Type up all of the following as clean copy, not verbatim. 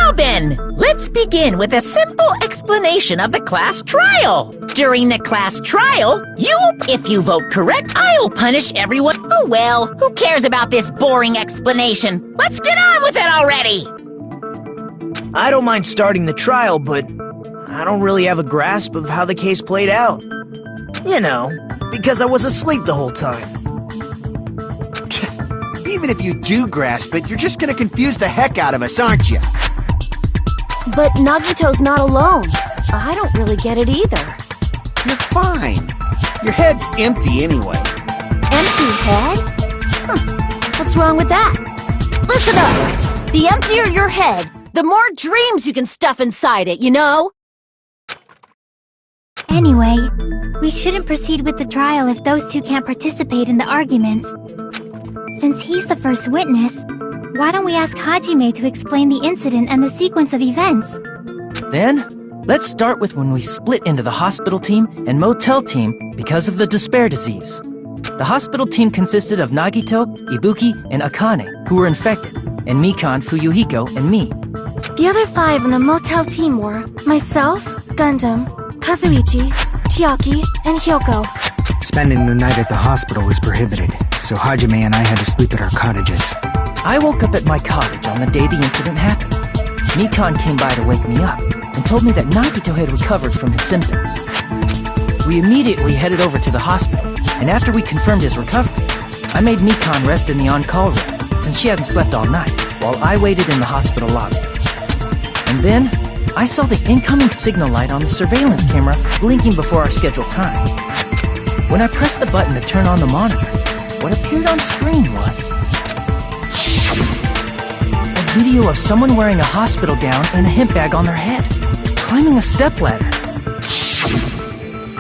Now then, let's begin with a simple explanation of the class trial. During the class trial, if you vote correct, I'll punish everyone. Oh well, who cares about this boring explanation? Let's get on with it already! I don't mind starting the trial, but I don't really have a grasp of how the case played out. You know, because I was asleep the whole time. Even if you do grasp it, you're just gonna confuse the heck out of us, aren't you? But Nagito's not alone. I don't really get it either. You're fine. Your head's empty anyway. Empty head? What's wrong with that? Listen up! The emptier your head, the more dreams you can stuff inside it, you know? Anyway, we shouldn't proceed with the trial if those two can't participate in the arguments. Since he's the first witness, why don't we ask Hajime to explain the incident and the sequence of events? Then, let's start with when we split into the hospital team and motel team because of the despair disease. The hospital team consisted of Nagito, Ibuki, and Akane, who were infected, and Mikan, Fuyuhiko, and me. The other 5 in the motel team were myself, Gundam, Kazuichi, Chiaki, and Hyoko. Spending the night at the hospital was prohibited, so Hajime and I had to sleep at our cottages. I woke up at my cottage on the day the incident happened. Mikan came by to wake me up and told me that Nagito had recovered from his symptoms. We immediately headed over to the hospital, and after we confirmed his recovery, I made Mikan rest in the on-call room since she hadn't slept all night while I waited in the hospital lobby. And then, I saw the incoming signal light on the surveillance camera blinking before our scheduled time. When I pressed the button to turn on the monitor, what appeared on screen was a video of someone wearing a hospital gown and a hemp bag on their head, climbing a stepladder.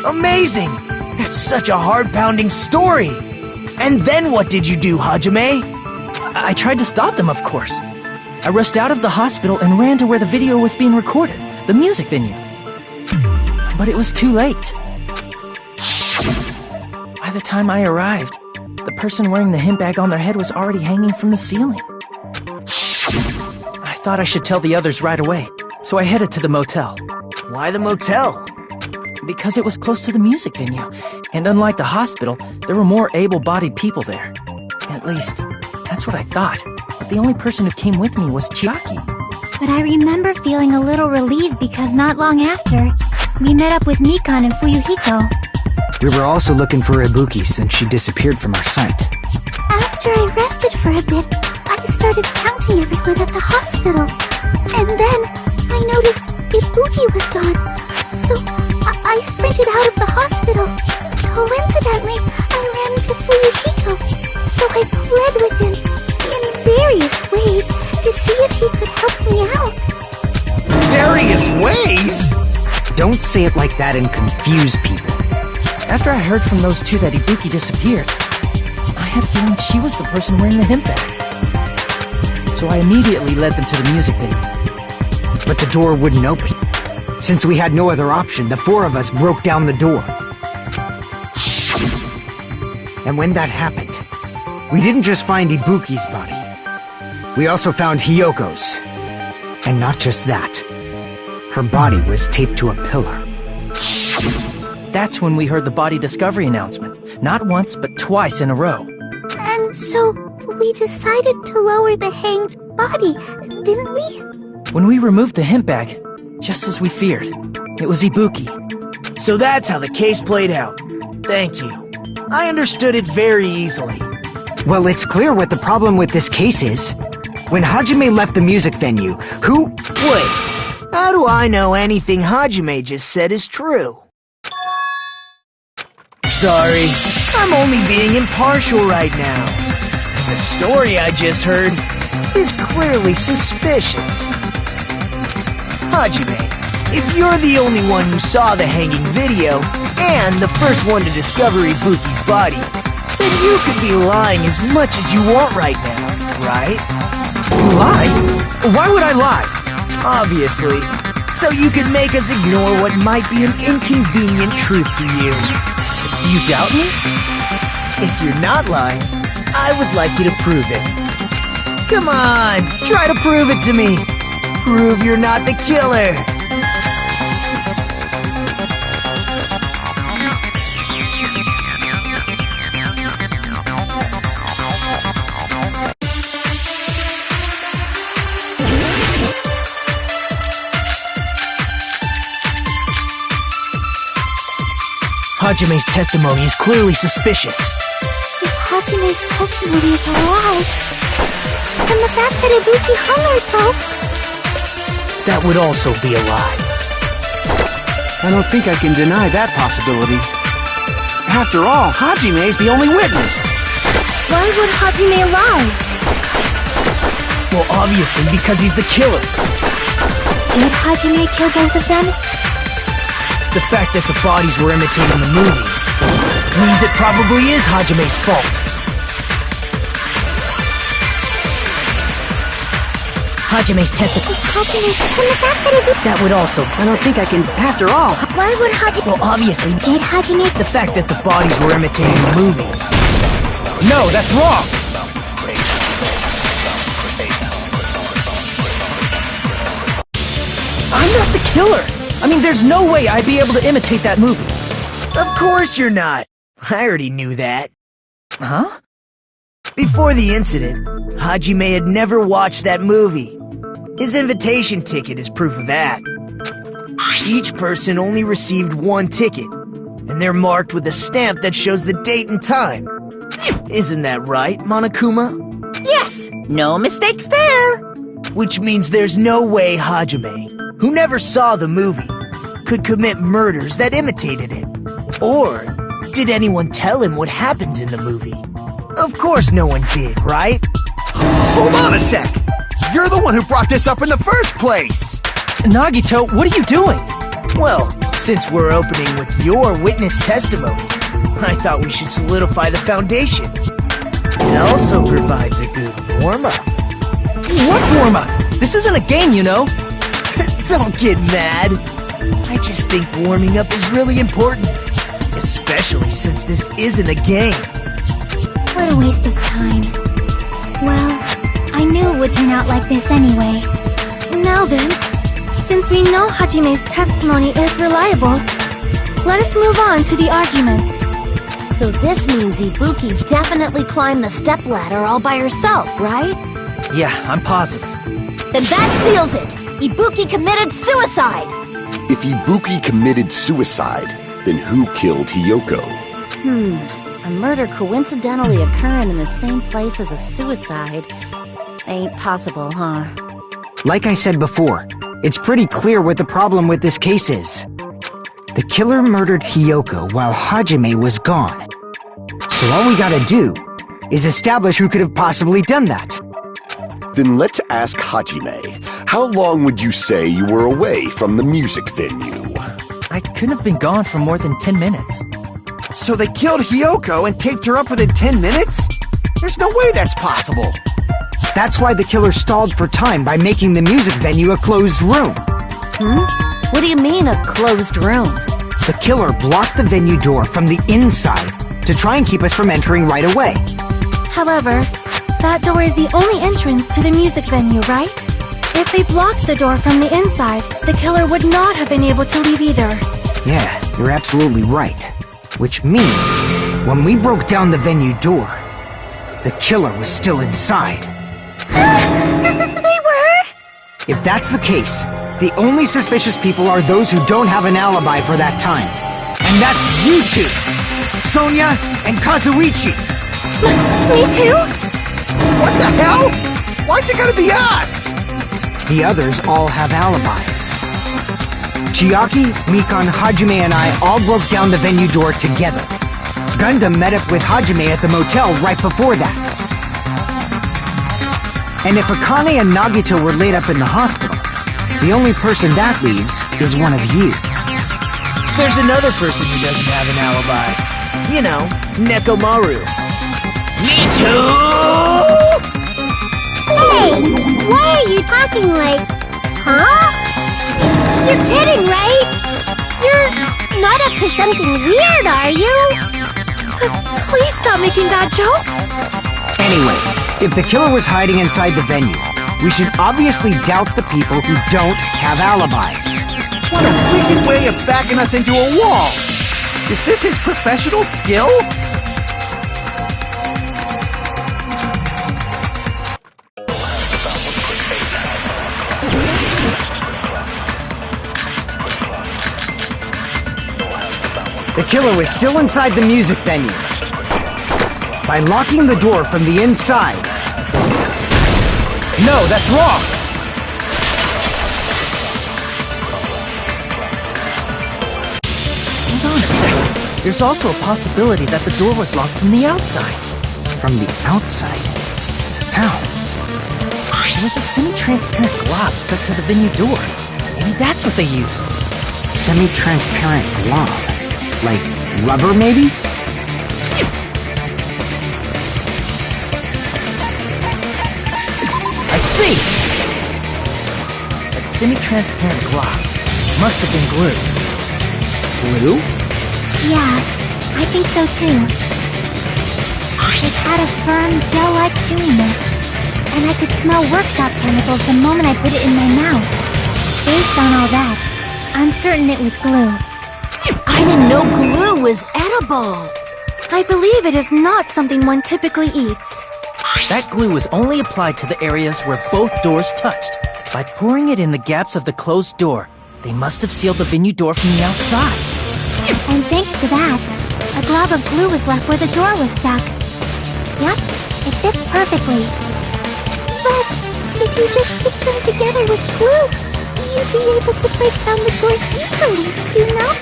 Amazing! That's such a heart-pounding story! And then what did you do, Hajime? I tried to stop them, of course. I rushed out of the hospital and ran to where the video was being recorded, the music venue. But it was too late. By the time I arrived, the person wearing the hemp bag on their head was already hanging from the ceiling. I thought I should tell the others right away, so I headed to the motel. Why the motel? Because it was close to the music venue, and unlike the hospital, there were more able-bodied people there. At least, that's what I thought. But the only person who came with me was Chiaki. But I remember feeling a little relieved because not long after, we met up with Mikan and Fuyuhiko. We were also looking for Ibuki since she disappeared from our sight. After I rested for a bit, I started counting everyone at the hospital. And then I noticed Ibuki was gone, so I sprinted out of the hospital. Coincidentally, I ran into Fuyuhiko, so I pled with him in various ways to see if he could help me out. Various ways? Don't say it like that and confuse people. After I heard from those two that Ibuki disappeared, I had a feeling she was the person wearing the hemp bag. So I immediately led them to the music venue. But the door wouldn't open. Since we had no other option, the 4 of us broke down the door. And when that happened, we didn't just find Ibuki's body. We also found Hyoko's. And not just that. Her body was taped to a pillar. That's when we heard the body discovery announcement. Not once, but twice in a row. And so we decided to lower the hanged body, didn't we? When we removed the hemp bag, just as we feared, it was Ibuki. So that's how the case played out. Thank you. I understood it very easily. Well, it's clear what the problem with this case is. When Hajime left the music venue, who— Wait, how do I know anything Hajime just said is true? Sorry, I'm only being impartial right now. The story I just heard is clearly suspicious. Hajime, if you're the only one who saw the hanging video, and the first one to discover Ibuki's body, then you could be lying as much as you want right now, right? Lie? Why would I lie? Obviously, so you can make us ignore what might be an inconvenient truth for you. Do you doubt me? If you're not lying, I would like you to prove it. Come on, try to prove it to me. Prove you're not the killer! Hajime's testimony is clearly suspicious. If Hajime's testimony is a lie, then the fact that Ibuki hung herself... That would also be a lie. I don't think I can deny that possibility. After all, Hajime's the only witness. Why would Hajime lie? Well, obviously because he's the killer. Did Hajime kill both of them? The fact that the bodies were imitating the movie means it probably is Hajime's fault. Hajime's testimony. That would also... I don't think I can... After all... Why would Hajime... Well, obviously... Did Hajime... The fact that the bodies were imitating the movie. No, that's wrong! I'm not the killer! I mean, there's no way I'd be able to imitate that movie. Of course you're not. I already knew that. Huh? Before the incident, Hajime had never watched that movie. His invitation ticket is proof of that. Each person only received one ticket, and they're marked with a stamp that shows the date and time. Isn't that right, Monokuma? Yes, no mistakes there. Which means there's no way Hajime, who never saw the movie, could commit murders that imitated it. Or did anyone tell him what happens in the movie? Of course no one did, right? Hold on a sec! You're the one who brought this up in the first place! Nagito, what are you doing? Well, since we're opening with your witness testimony, I thought we should solidify the foundation. It also provides a good warm-up. What warm-up? This isn't a game, you know. Don't get mad. I just think warming up is really important. Especially since this isn't a game. What a waste of time. Well, I knew it would turn out like this anyway. Now then, since we know Hajime's testimony is reliable, let us move on to the arguments. So this means Ibuki definitely climbed the stepladder all by herself, right? Yeah, I'm positive. Then that seals it! Ibuki committed suicide! If Ibuki committed suicide, then who killed Hiyoko? A murder coincidentally occurring in the same place as a suicide. Ain't possible, huh? Like I said before, it's pretty clear what the problem with this case is. The killer murdered Hiyoko while Hajime was gone. So all we gotta do is establish who could have possibly done that. Then let's ask Hajime. How long would you say you were away from the music venue? I couldn't have been gone for more than 10 minutes. So they killed Hiyoko and taped her up within 10 minutes? There's no way that's possible! That's why the killer stalled for time by making the music venue a closed room. What do you mean, a closed room? The killer blocked the venue door from the inside to try and keep us from entering right away. However, that door is the only entrance to the music venue, right? If they blocked the door from the inside, the killer would not have been able to leave either. Yeah, you're absolutely right. Which means, when we broke down the venue door, the killer was still inside. They were? If that's the case, the only suspicious people are those who don't have an alibi for that time. And that's you two! Sonia and Kazuichi! Me too? What the hell? Why's it gotta be us? The others all have alibis. Chiaki, Mikan, Hajime, and I all broke down the venue door together. Gundam met up with Hajime at the motel right before that. And if Akane and Nagito were laid up in the hospital, the only person that leaves is one of you. There's another person who doesn't have an alibi. You know, Nekomaru. Me too! Hey, why are you talking like... Huh? You're kidding, right? You're not up to something weird, are you? Please stop making bad jokes. Anyway, if the killer was hiding inside the venue, We should obviously doubt the people who don't have alibis. What a wicked way of backing us into a wall! Is this his professional skill? The killer was still inside the music venue. By locking the door from the inside. No, that's wrong! Hold on a second. There's also a possibility that the door was locked from the outside. From the outside? How? There was a semi-transparent glob stuck to the venue door. Maybe that's what they used. Semi-transparent glob? Like rubber, maybe? I see! That semi-transparent glob must have been glue. Glue? Yeah, I think so too. It had a firm, gel-like chewiness, and I could smell workshop chemicals the moment I put it in my mouth. Based on all that, I'm certain it was glue. I didn't know glue was edible. I believe it is not something one typically eats. That glue was only applied to the areas where both doors touched. By pouring it in the gaps of the closed door, they must have sealed the venue door from the outside. And thanks to that, a glob of glue was left where the door was stuck. Yep, it fits perfectly. But if you just stick them together with glue, you'd be able to break down the door easily, you know?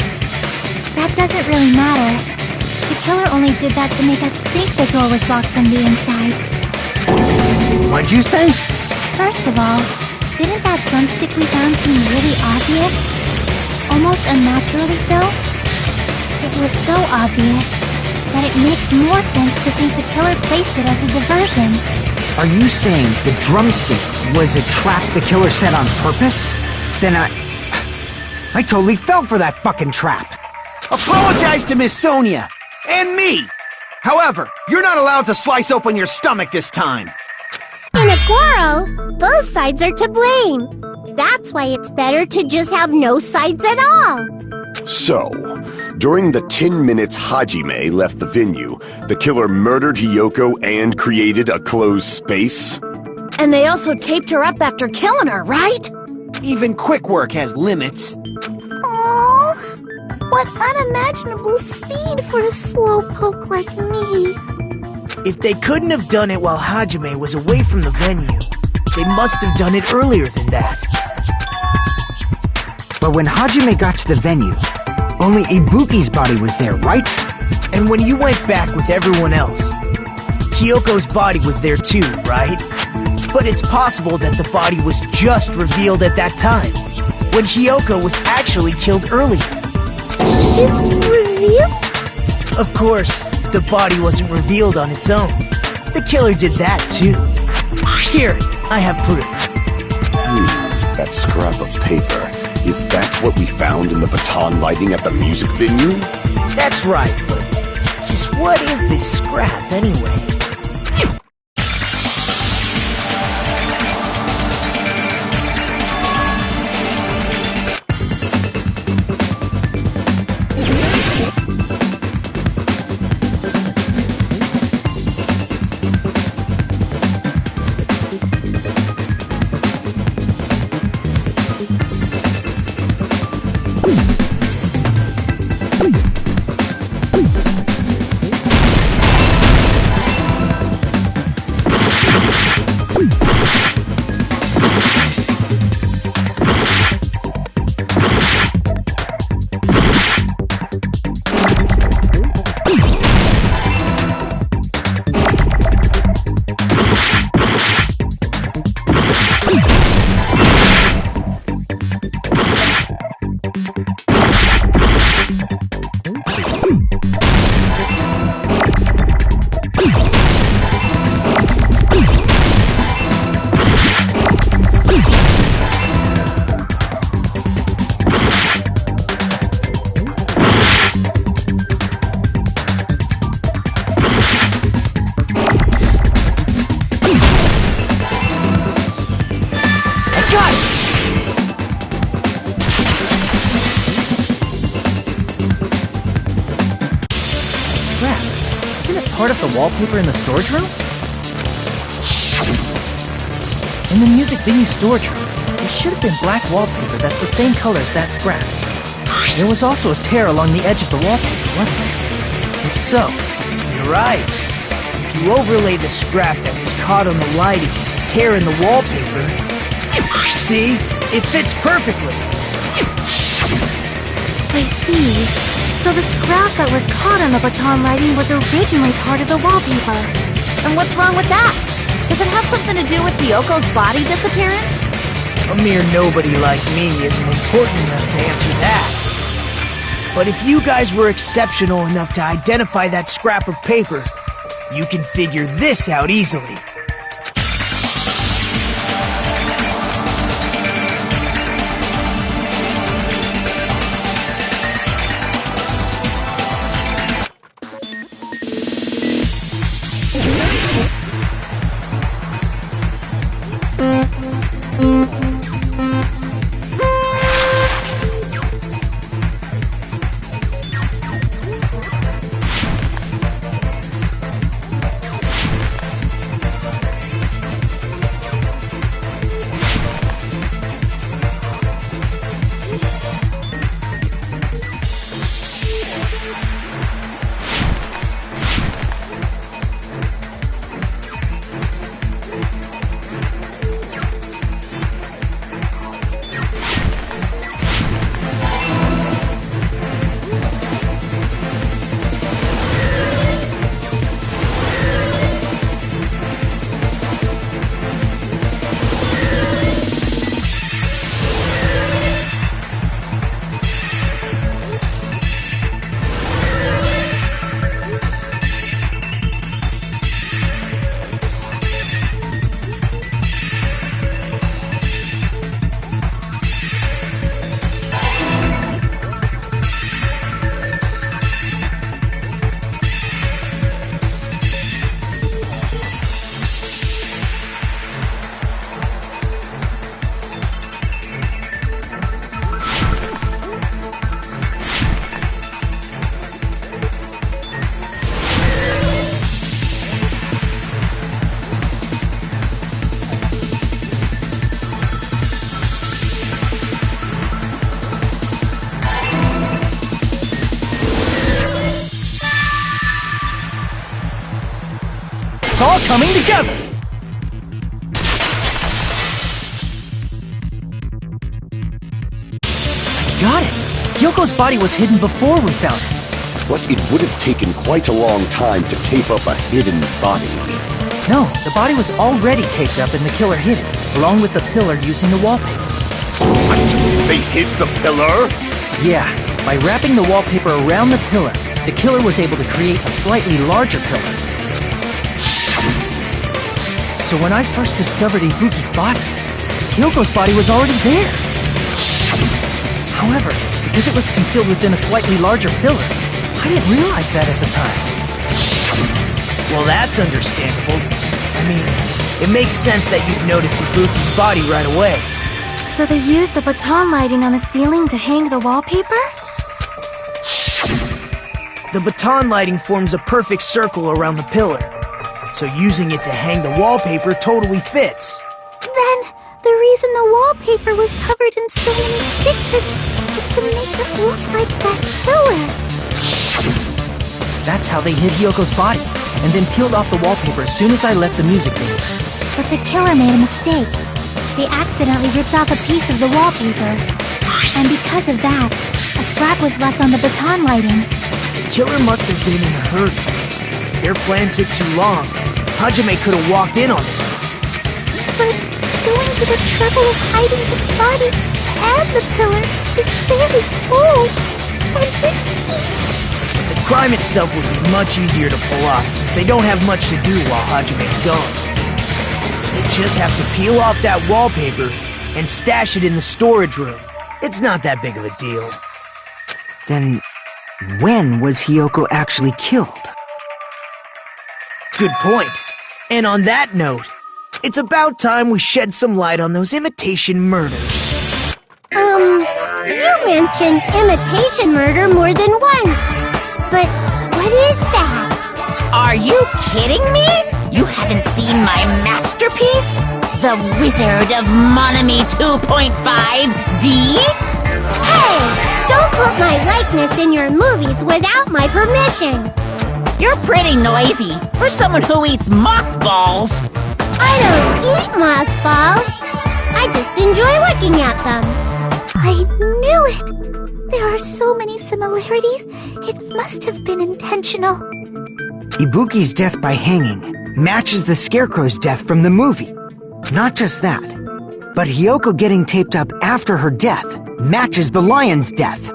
That doesn't really matter. The killer only did that to make us think the door was locked from the inside. What'd you say? First of all, didn't that drumstick we found seem really obvious? Almost unnaturally so? It was so obvious that it makes more sense to think the killer placed it as a diversion. Are you saying the drumstick was a trap the killer set on purpose? Then I totally fell for that fucking trap. Apologize to Miss Sonia! And me! However, you're not allowed to slice open your stomach this time. In a quarrel, both sides are to blame. That's why it's better to just have no sides at all. So, during the 10 minutes Hajime left the venue, the killer murdered Hiyoko and created a closed space? And they also taped her up after killing her, right? Even quick work has limits. Oh, what unimaginable speed for a slowpoke like me. If they couldn't have done it while Hajime was away from the venue, they must have done it earlier than that. But when Hajime got to the venue, only Ibuki's body was there, right? And when you went back with everyone else, Hiyoko's body was there too, right? But it's possible that the body was just revealed at that time, when Hiyoko was actually killed earlier. Just revealed? Of course, the body wasn't revealed on its own. The killer did that too. Here, I have proof. That scrap of paper. Is that what we found in the baton lighting at the music venue? That's right, but just what is this scrap anyway? part of the wallpaper in the storage room? In the music venue storage room, there should have been black wallpaper that's the same color as that scrap. There was also a tear along the edge of the wallpaper, wasn't there? If so... You're right. If you overlay the scrap that was caught on the lighting and the tear in the wallpaper... See? It fits perfectly. I see. So the scrap that was caught on the baton lighting was originally part of the wallpaper. And what's wrong with that? Does it have something to do with Hyoko's body disappearing? A mere nobody like me isn't important enough to answer that. But if you guys were exceptional enough to identify that scrap of paper, you can figure this out easily. All coming together! Got it! Hyoko's body was hidden before we found it. But it would have taken quite a long time to tape up a hidden body. No, the body was already taped up and the killer hid it, along with the pillar using the wallpaper. What? They hid the pillar? Yeah, by wrapping the wallpaper around the pillar, the killer was able to create a slightly larger pillar. So when I first discovered Ibuki's body, Hyoko's body was already there. However, because it was concealed within a slightly larger pillar, I didn't realize that at the time. Well, that's understandable. I mean, it makes sense that you'd notice Ibuki's body right away. So they used the baton lighting on the ceiling to hang the wallpaper? The baton lighting forms a perfect circle around the pillar, so using it to hang the wallpaper totally fits. Then, the reason the wallpaper was covered in so many stickers was to make it look like that killer. That's how they hid Hyoko's body, and then peeled off the wallpaper as soon as I left the music venue. But the killer made a mistake. They accidentally ripped off a piece of the wallpaper. And because of that, a scrap was left on the baton lighting. The killer must have been in a hurry. Their plan took too long. Hajime could have walked in on it. But going to the trouble of hiding the body and the pillar is very bold and risky. The crime itself would be much easier to pull off since they don't have much to do while Hajime's gone. They just have to peel off that wallpaper and stash it in the storage room. It's not that big of a deal. Then, when was Hyoko actually killed? Good point. And on that note, it's about time we shed some light on those imitation murders. You mentioned imitation murder more than once. But what is that? Are you kidding me? You haven't seen my masterpiece? The Wizard of Monami 2.5D? Hey! Don't put my likeness in your movies without my permission! You're pretty noisy for someone who eats mothballs. I don't eat mothballs. I just enjoy looking at them. I knew it! There are so many similarities. It must have been intentional. Ibuki's death by hanging matches the Scarecrow's death from the movie. Not just that, but Hiyoko getting taped up after her death matches the lion's death.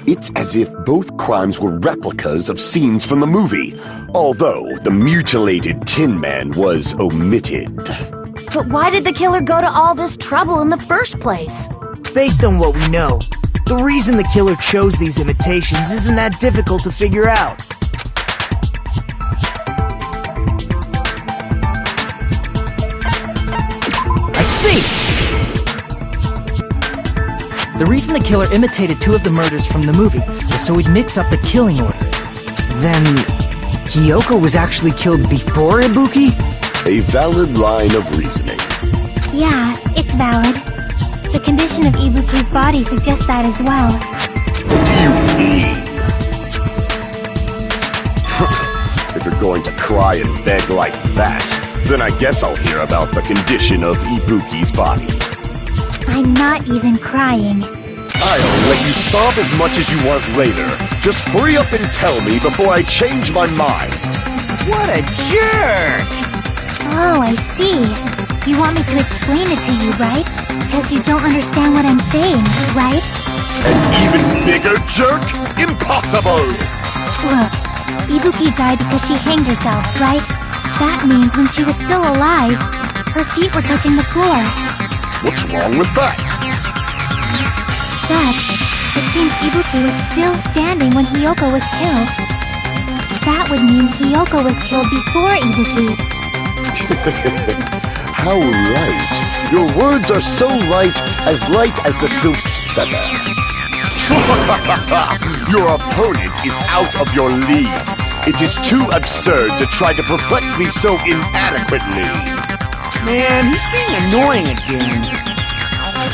It's as if both crimes were replicas of scenes from the movie, although the mutilated Tin Man was omitted. But why did the killer go to all this trouble in the first place? Based on what we know, the reason the killer chose these imitations isn't that difficult to figure out. I see! The reason the killer imitated 2 of the murders from the movie was so he'd mix up the killing order. Then, Hiyoko was actually killed before Ibuki? A valid line of reasoning. Yeah, it's valid. The condition of Ibuki's body suggests that as well. If you're going to cry and beg like that, then I guess I'll hear about the condition of Ibuki's body. I'm not even crying. I'll let you sob as much as you want later. Just hurry up and tell me before I change my mind. What a jerk! Oh, I see. You want me to explain it to you, right? Because you don't understand what I'm saying, right? An even bigger jerk? Impossible! Look, Ibuki died because she hanged herself, right? That means when she was still alive, her feet were touching the floor. What's wrong with that? Dad, it seems Ibuki was still standing when Hiyoko was killed. That would mean Hiyoko was killed before Ibuki. How light. Your words are so light as the sylph's feather. Your opponent is out of your league. It is too absurd to try to perplex me so inadequately. Man, he's being annoying again.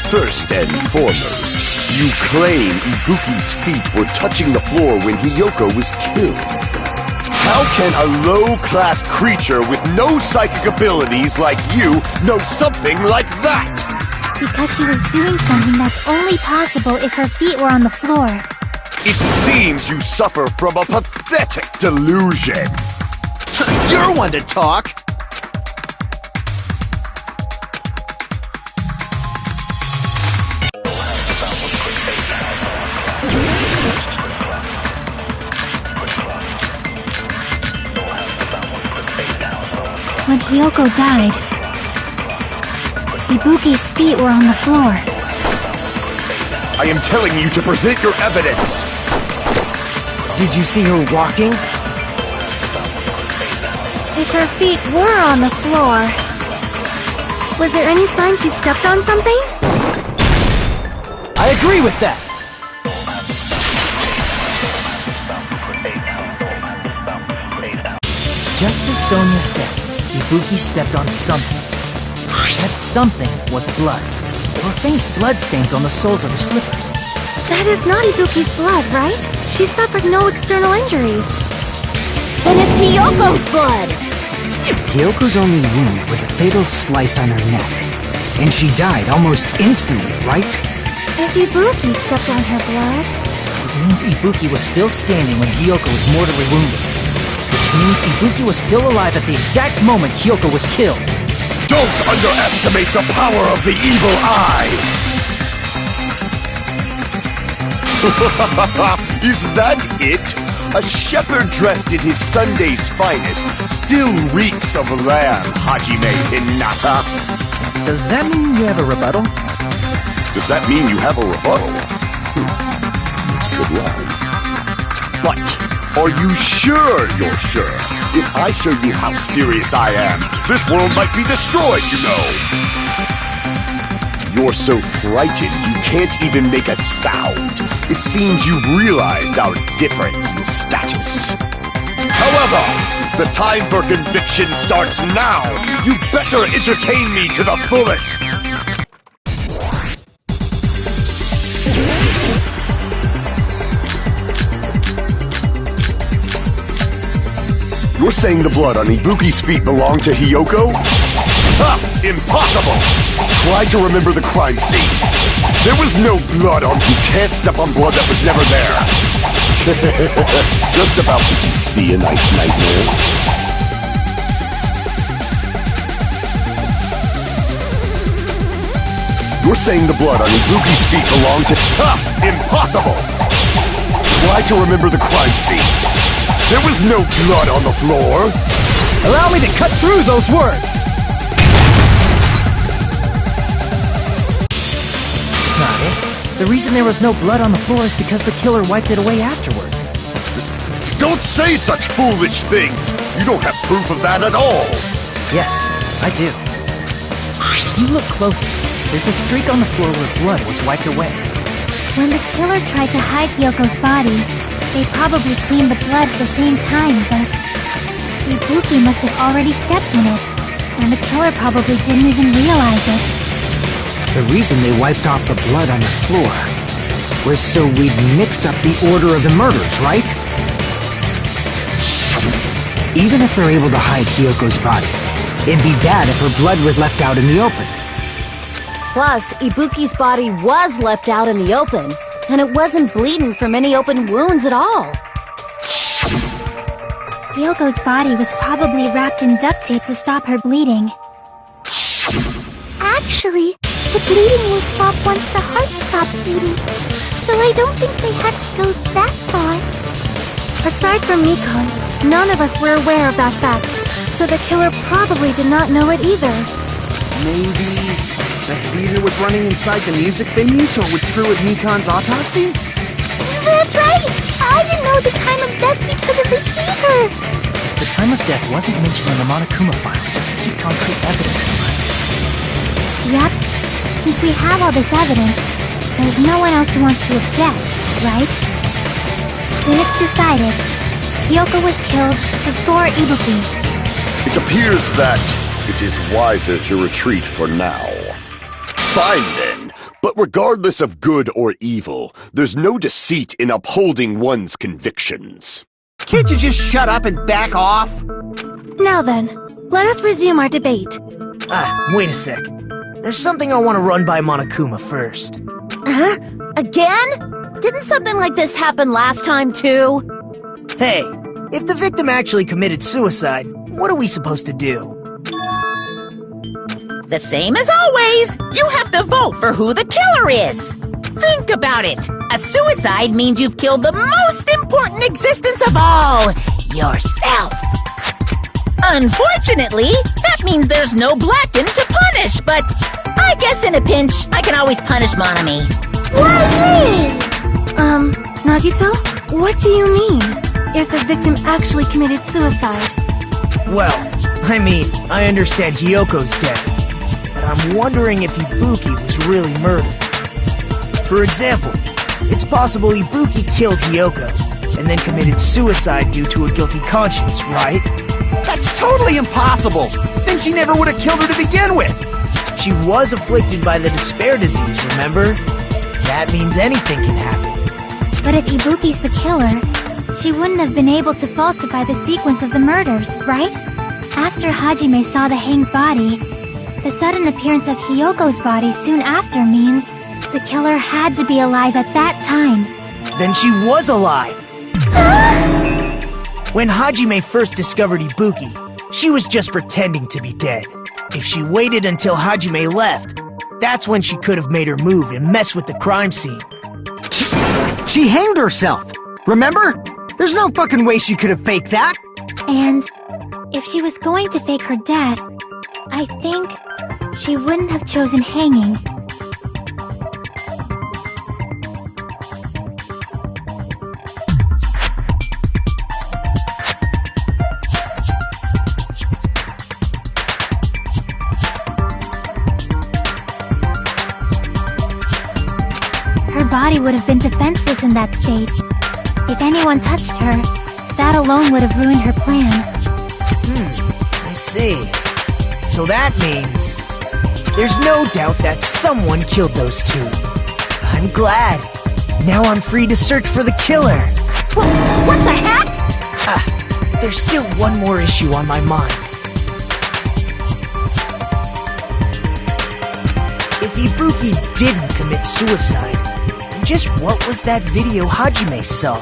First and foremost, you claim Ibuki's feet were touching the floor when Hiyoko was killed. How can a low-class creature with no psychic abilities like you know something like that? Because she was doing something that's only possible if her feet were on the floor. It seems you suffer from a pathetic delusion. You're one to talk! When Hiyoko died, Ibuki's feet were on the floor. I am telling you to present your evidence. Did you see her walking? If her feet were on the floor, was there any sign she stepped on something? I agree with that! Just as Sonia said, Ibuki stepped on something. That something was blood, or faint bloodstains on the soles of her slippers. That is not Ibuki's blood, right? She suffered no external injuries. Then it's Hiyoko's blood! Hiyoko's only wound was a fatal slice on her neck. And she died almost instantly, right? If Ibuki stepped on her blood... It means Ibuki was still standing when Hiyoko was mortally wounded. Which means Ibuki was still alive at the exact moment Hiyoko was killed. Don't underestimate the power of the evil eye! Is that it? A shepherd dressed in his Sunday's finest still reeks of lamb, Hajime Hinata. Does that mean you have a rebuttal? Does that mean you have a rebuttal? That's a good line. But, are you sure you're sure? If I show you how serious I am, this world might be destroyed, you know! You're so frightened you can't even make a sound. It seems you've realized our difference in status. However, the time for conviction starts now. You better entertain me to the fullest. You're saying the blood on Ibuki's feet belonged to Hiyoko? Ha! Impossible! Try to remember the crime scene. There was no blood on... You can't step on blood that was never there. Just about to see a nice nightmare. You're saying the blood on Ibuki's feet belonged to... Ha! Impossible! Try to remember the crime scene. There was no blood on the floor. Allow me to cut through those words. That's not it. The reason there was no blood on the floor is because the killer wiped it away afterward. Don't say such foolish things! You don't have proof of that at all! Yes, I do. You look closer. There's a streak on the floor where blood was wiped away. When the killer tried to hide Hyoko's body, they probably cleaned the blood at the same time, but Ibuki must have already stepped in it, and the killer probably didn't even realize it. The reason they wiped off the blood on the floor was so we'd mix up the order of the murders, right? Even if they're able to hide Hyoko's body, it'd be bad if her blood was left out in the open. Plus, Ibuki's body was left out in the open, and it wasn't bleeding from any open wounds at all. Hyoko's body was probably wrapped in duct tape to stop her bleeding. Actually, the bleeding will stop once the heart stops beating, so I don't think they had to go that far. Aside from Mikon, none of us were aware of that fact, so the killer probably did not know it either. Maybe the theater was running inside the music venue so it would screw with Mikon's autopsy? That's right! I didn't know the time of death because of the heater! The time of death wasn't mentioned in the Monokuma files just to keep concrete evidence from us. Yep. Since we have all this evidence, there's no one else who wants to object, right? Then it's decided. Hyoko was killed before Ibuki. It appears that it is wiser to retreat for now. Fine then, but regardless of good or evil, there's no deceit in upholding one's convictions. Can't you just shut up and back off? Now then, let us resume our debate. Wait a sec. There's something I want to run by Monokuma first. Huh? Again? Didn't something like this happen last time too? Hey, if the victim actually committed suicide, what are we supposed to do? The same as always. You have to vote for who the killer is. Think about it. A suicide means you've killed the most important existence of all, yourself. Unfortunately, that means there's no Blacken to punish, but I guess in a pinch, I can always punish Monami. Why me? Nagito? What do you mean? If the victim actually committed suicide? Well, I mean, I understand Hyoko's death, but I'm wondering if Ibuki was really murdered. For example, it's possible Ibuki killed Hyoko, and then committed suicide due to a guilty conscience, right? That's totally impossible! Then she never would have killed her to begin with! She was afflicted by the despair disease, remember? That means anything can happen. But if Ibuki's the killer, she wouldn't have been able to falsify the sequence of the murders, right? After Hajime saw the hanged body, the sudden appearance of Hyoko's body soon after means the killer had to be alive at that time. Then she was alive! When Hajime first discovered Ibuki, she was just pretending to be dead. If she waited until Hajime left, that's when she could have made her move and mess with the crime scene. She hanged herself! Remember? There's no fucking way she could have faked that! And if she was going to fake her death, I think she wouldn't have chosen hanging. Her body would have been defenseless in that state. If anyone touched her, that alone would have ruined her plan. I see. So that means there's no doubt that someone killed those two. I'm glad. Now I'm free to search for the killer. What the heck? There's still one more issue on my mind. If Ibuki didn't commit suicide, then just what was that video Hajime saw?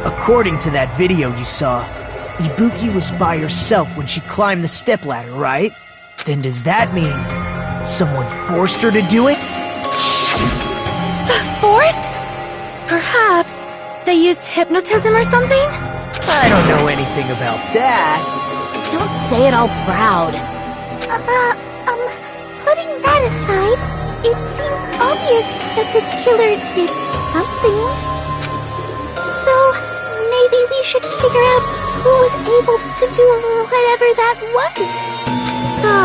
According to that video you saw, Ibuki was by herself when she climbed the stepladder, right? Then does that mean someone forced her to do it? Forced? Perhaps they used hypnotism or something? I don't know anything about that. Don't say it all proud. Putting that aside, it seems obvious that the killer did something. So, maybe we should figure out who was able to do whatever that was. So,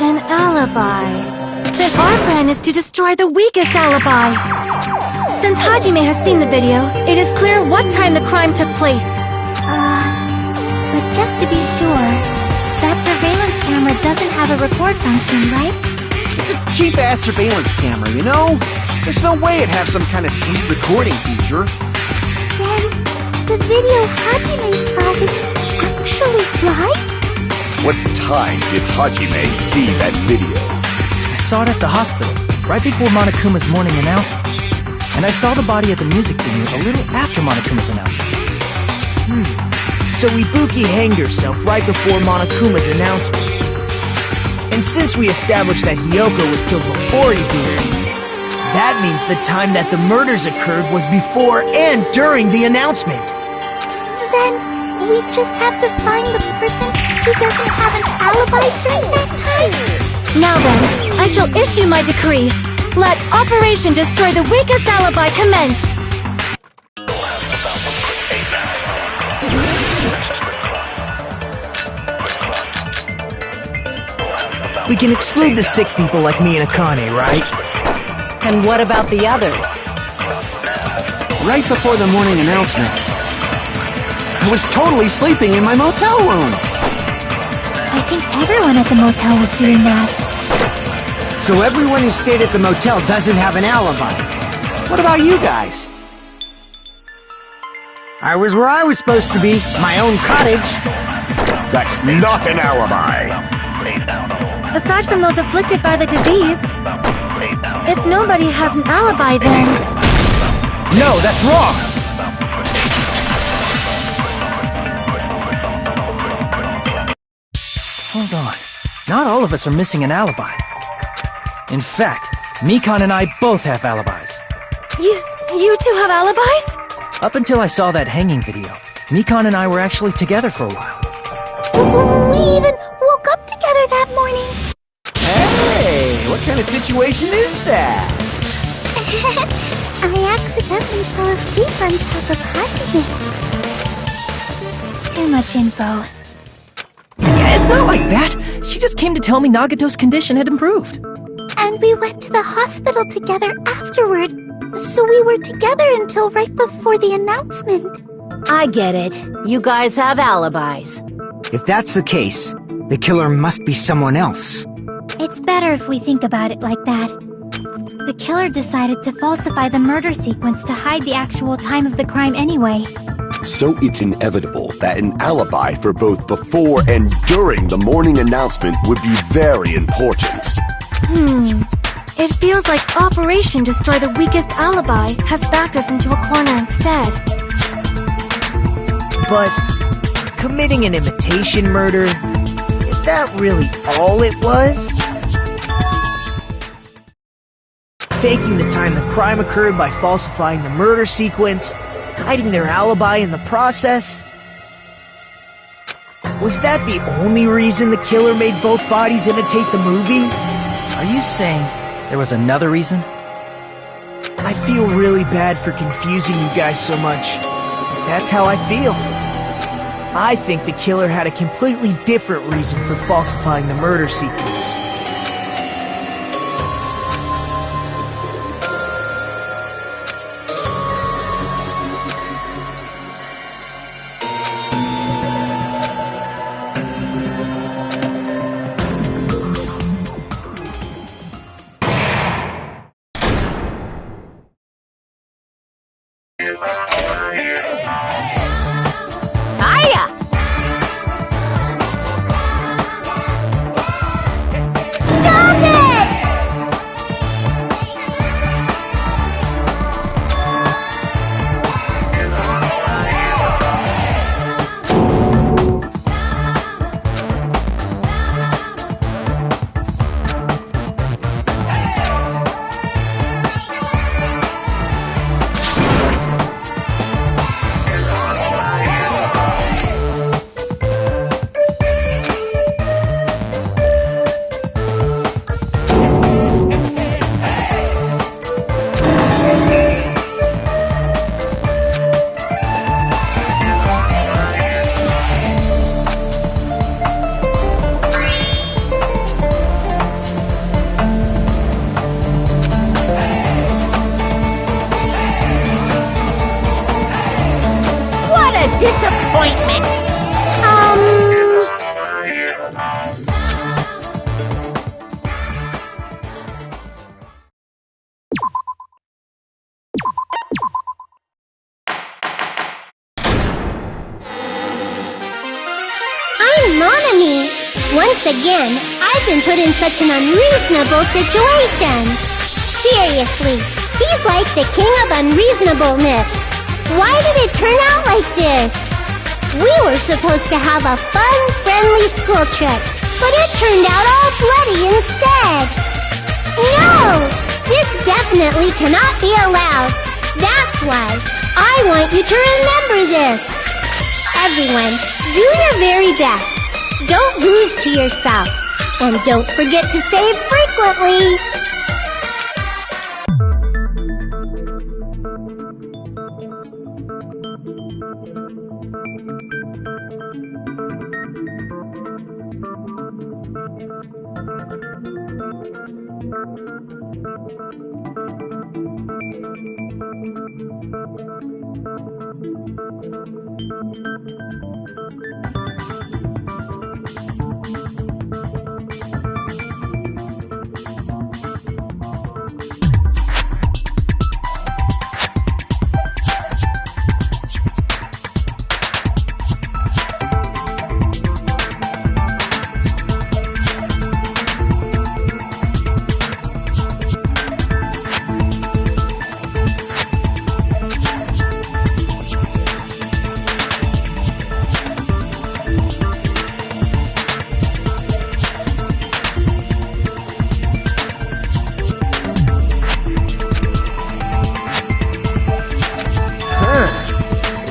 an alibi. Then our plan is to destroy the weakest alibi. Since Hajime has seen the video, it is clear what time the crime took place. But just to be sure, that surveillance camera doesn't have a record function, right? It's a cheap-ass surveillance camera, you know? There's no way it'd have some kind of sweet recording feature. Then, the video Hajime saw was actually live? What time did Hajime see that video? I saw it at the hospital, right before Monokuma's morning announcement. And I saw the body at the music venue a little after Monokuma's announcement. So Ibuki hanged herself right before Monokuma's announcement. And since we established that Hiyoko was killed before Ibuki, that means the time that the murders occurred was before and during the announcement. Then, we just have to find the person who doesn't have an alibi during that time. Now then, I shall issue my decree. Let Operation Destroy the Weakest Alibi commence! We can exclude the sick people like me and Akane, right? And what about the others? Right before the morning announcement, I was totally sleeping in my motel room. I think everyone at the motel was doing that. So everyone who stayed at the motel doesn't have an alibi. What about you guys? I was where I was supposed to be, my own cottage. That's not an alibi. Aside from those afflicted by the disease, if nobody has an alibi, then... No, that's wrong! Hold on. Not all of us are missing an alibi. In fact, Mikan and I both have alibis. You two have alibis? Up until I saw that hanging video, Mikan and I were actually together for a while. We even woke up together that morning. Hey, what kind of situation is that? I accidentally fell asleep on top of Hajime. Too much info. Yeah, it's not like that. She just came to tell me Nagato's condition had improved. And we went to the hospital together afterward. So we were together until right before the announcement. I get it. You guys have alibis. If that's the case, the killer must be someone else. It's better if we think about it like that. The killer decided to falsify the murder sequence to hide the actual time of the crime anyway. So it's inevitable that an alibi for both before and during the morning announcement would be very important. It feels like Operation Destroy the Weakest Alibi has backed us into a corner instead. But committing an imitation murder, is that really all it was? Faking the time the crime occurred by falsifying the murder sequence, hiding their alibi in the process? Was that the only reason the killer made both bodies imitate the movie? Are you saying there was another reason? I feel really bad for confusing you guys so much, but that's how I feel. I think the killer had a completely different reason for falsifying the murder sequence. Once again, I've been put in such an unreasonable situation. Seriously, he's like the king of unreasonableness. Why did it turn out like this? We were supposed to have a fun, friendly school trip, but it turned out all bloody instead. No! This definitely cannot be allowed. That's why I want you to remember this. Everyone, do your very best. Don't lose to yourself. And don't forget to save frequently.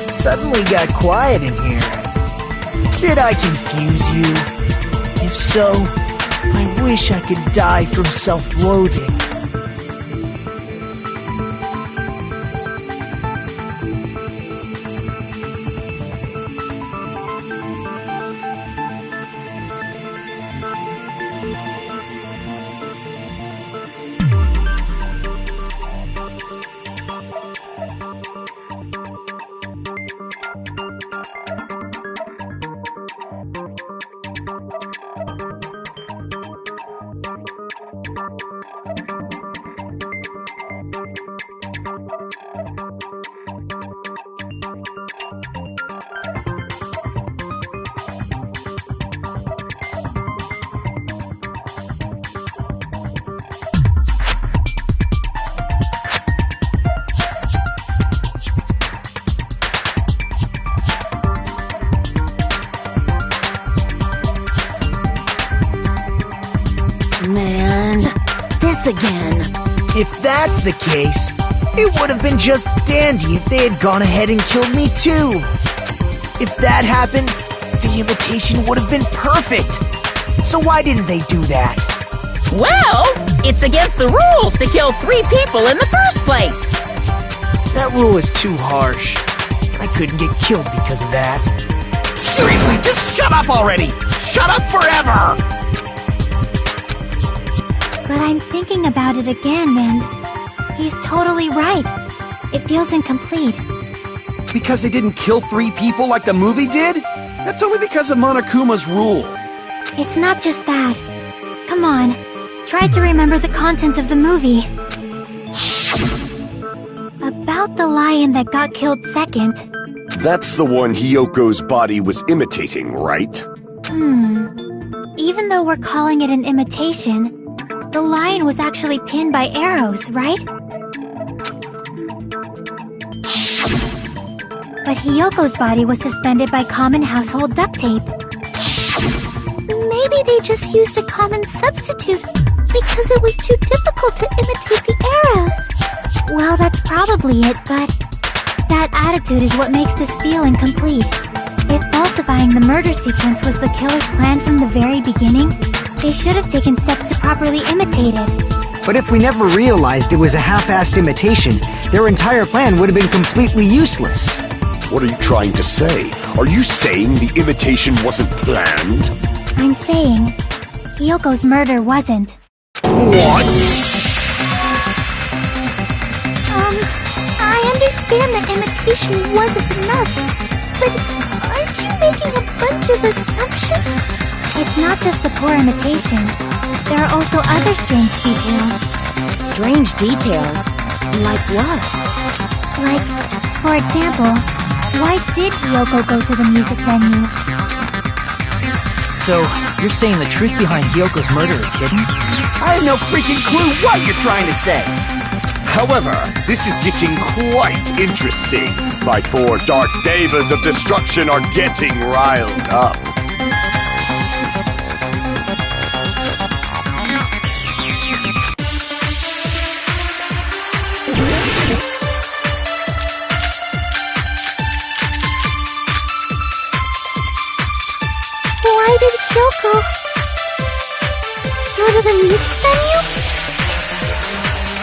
Suddenly got quiet in here. Did I confuse you? If so, I wish I could die from self-loathing. Man, this again. If that's the case, it would have been just dandy if they had gone ahead and killed me too. If that happened, the invitation would have been perfect. So why didn't they do that? Well, it's against the rules to kill 3 people in the first place. That rule is too harsh. I couldn't get killed because of that. Seriously, just shut up already! Shut up forever! But I'm thinking about it again, and he's totally right. It feels incomplete. Because they didn't kill 3 people like the movie did? That's only because of Monokuma's rule. It's not just that. Come on, try to remember the content of the movie. About the lion that got killed second. That's the one Hiyoko's body was imitating, right? Even though we're calling it an imitation, the lion was actually pinned by arrows, right? But Hiyoko's body was suspended by common household duct tape. Maybe they just used a common substitute because it was too difficult to imitate the arrows. Well, that's probably it, but that attitude is what makes this feel incomplete. If falsifying the murder sequence was the killer's plan from the very beginning, they should have taken steps to properly imitate it. But if we never realized it was a half-assed imitation, their entire plan would have been completely useless. What are you trying to say? Are you saying the imitation wasn't planned? I'm saying, Hiyoko's murder wasn't. What? I understand that imitation wasn't enough, but aren't you making a bunch of assumptions? It's not just the poor imitation. There are also other strange details. Strange details? Like what? Like, for example, why did Hiyoko go to the music venue? So, you're saying the truth behind Hyoko's murder is hidden? I have no freaking clue what you're trying to say. However, this is getting quite interesting. My 4 dark devas of destruction are getting riled up. Why did Hyoko go to the music venue?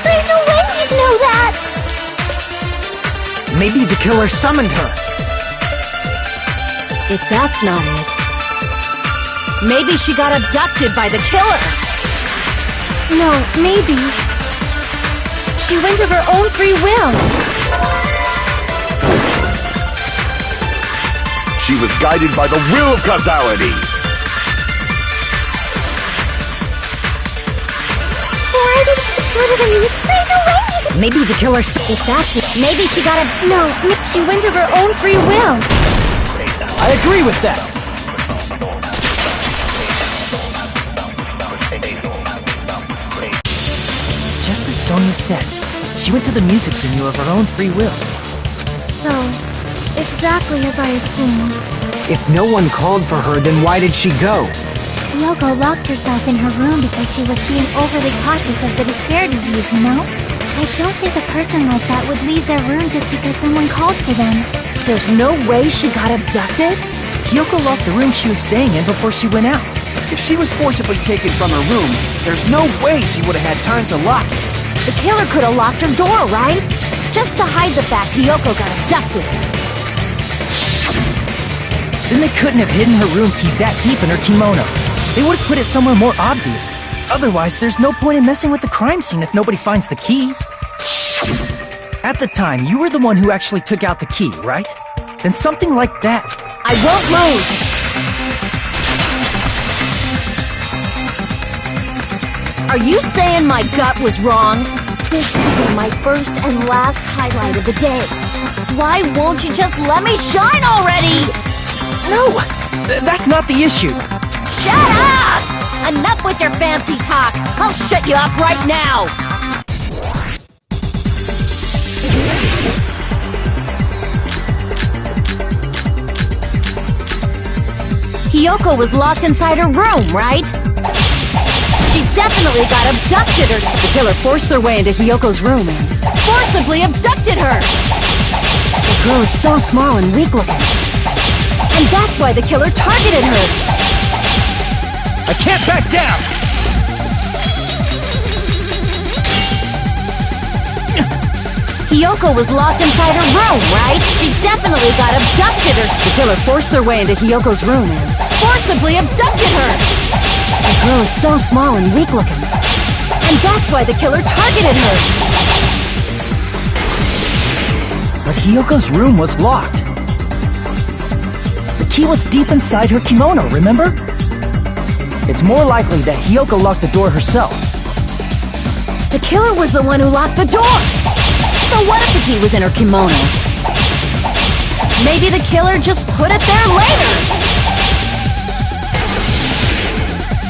There's no way he'd know that! Maybe the killer summoned her. If that's not it, maybe she got abducted by the killer. No, maybe. She went of her own free will. She was guided by the will of causality. Why did she go to the music? There's no way he'd... Maybe the killer... If that's it, maybe she got a... No, she went of her own free will. I agree with that! It's just as Sonia said. She went to the music venue of her own free will. So, exactly as I assumed. If no one called for her, then why did she go? Hyoko locked herself in her room because she was being overly cautious of the despair disease, you know? I don't think a person like that would leave their room just because someone called for them. There's no way she got abducted? Hyoko locked the room she was staying in before she went out. If she was forcibly taken from her room, there's no way she would have had time to lock it. The killer could have locked her door, right? Just to hide the fact Hyoko got abducted. Then they couldn't have hidden her room key that deep in her kimono. They would have put it somewhere more obvious. Otherwise, there's no point in messing with the crime scene if nobody finds the key. At the time, you were the one who actually took out the key, right? Then something like that. I won't lose! Are you saying my gut was wrong? This will be my first and last highlight of the day. Why won't you just let me shine already? No! That's not the issue. Shut up! Enough with your fancy talk. I'll shut you up right now. Hyoko was locked inside her room, right? She definitely got abducted, or the killer forced their way into Hyoko's room and forcibly abducted her. The girl is so small and weak looking. And that's why the killer targeted her. I can't back down! Hyoko was locked inside her room, right? She definitely got abducted, or the killer forced their way into Hyoko's room and forcibly abducted her. The girl is so small and weak looking. And that's why the killer targeted her. But Hyoko's room was locked. The key was deep inside her kimono, remember? It's more likely that Hyoko locked the door herself. The killer was the one who locked the door. So what if the key was in her kimono? Maybe the killer just put it there later.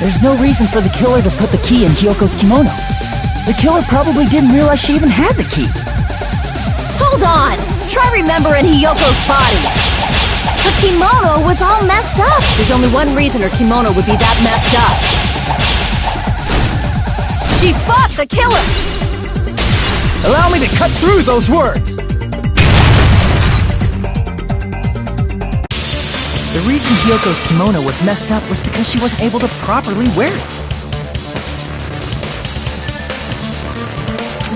There's no reason for the killer to put the key in Hyoko's kimono. The killer probably didn't realize she even had the key. Hold on! Try remembering Hyoko's body. Her kimono was all messed up. There's only one reason her kimono would be that messed up. She fought the killer! Allow me to cut through those words! The reason Hyoko's kimono was messed up was because she wasn't able to properly wear it.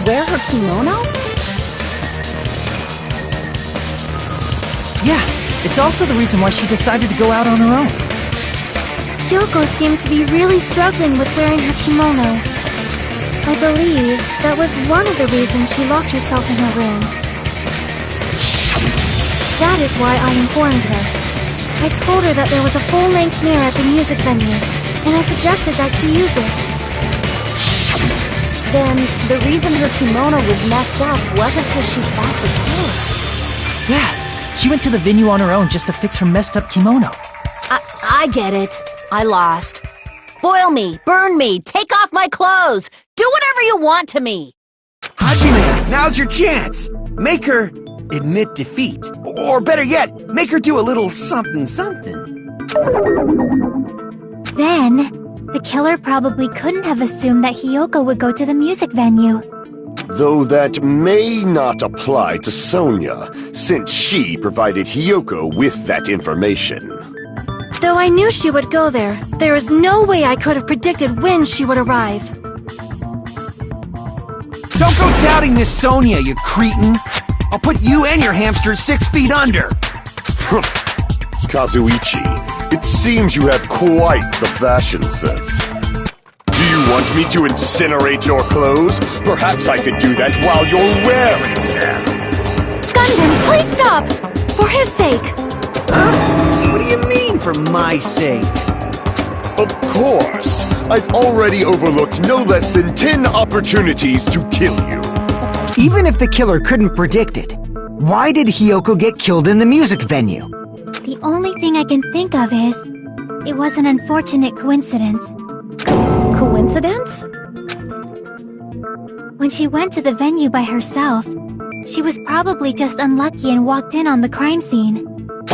Wear her kimono? Yeah, it's also the reason why she decided to go out on her own. Hyoko seemed to be really struggling with wearing her kimono. I believe that was one of the reasons she locked herself in her room. That is why I informed her. I told her that there was a full-length mirror at the music venue, and I suggested that she use it. Then, the reason her kimono was messed up wasn't because she fought the killer. Yeah, she went to the venue on her own just to fix her messed up kimono. I get it. I lost. Boil me, burn me, take off my clothes. Do whatever you want to me. Hajime, now's your chance. Make her admit defeat. Or better yet, make her do a little something something. Then, the killer probably couldn't have assumed that Hiyoko would go to the music venue. Though that may not apply to Sonia, since she provided Hiyoko with that information. Though I knew she would go there, there is no way I could have predicted when she would arrive. Don't go doubting Miss Sonia, you cretin. I'll put you and your hamsters 6 feet under. Kazuichi, it seems you have quite the fashion sense. Do you want me to incinerate your clothes? Perhaps I could do that while you're wearing them. Gundam, please stop! For his sake! Huh? What do you mean, for my sake? Of course. I've already overlooked no less than 10 opportunities to kill you. Even if the killer couldn't predict it, why did Hiyoko get killed in the music venue? The only thing I can think of is, it was an unfortunate coincidence. Coincidence? When she went to the venue by herself, she was probably just unlucky and walked in on the crime scene.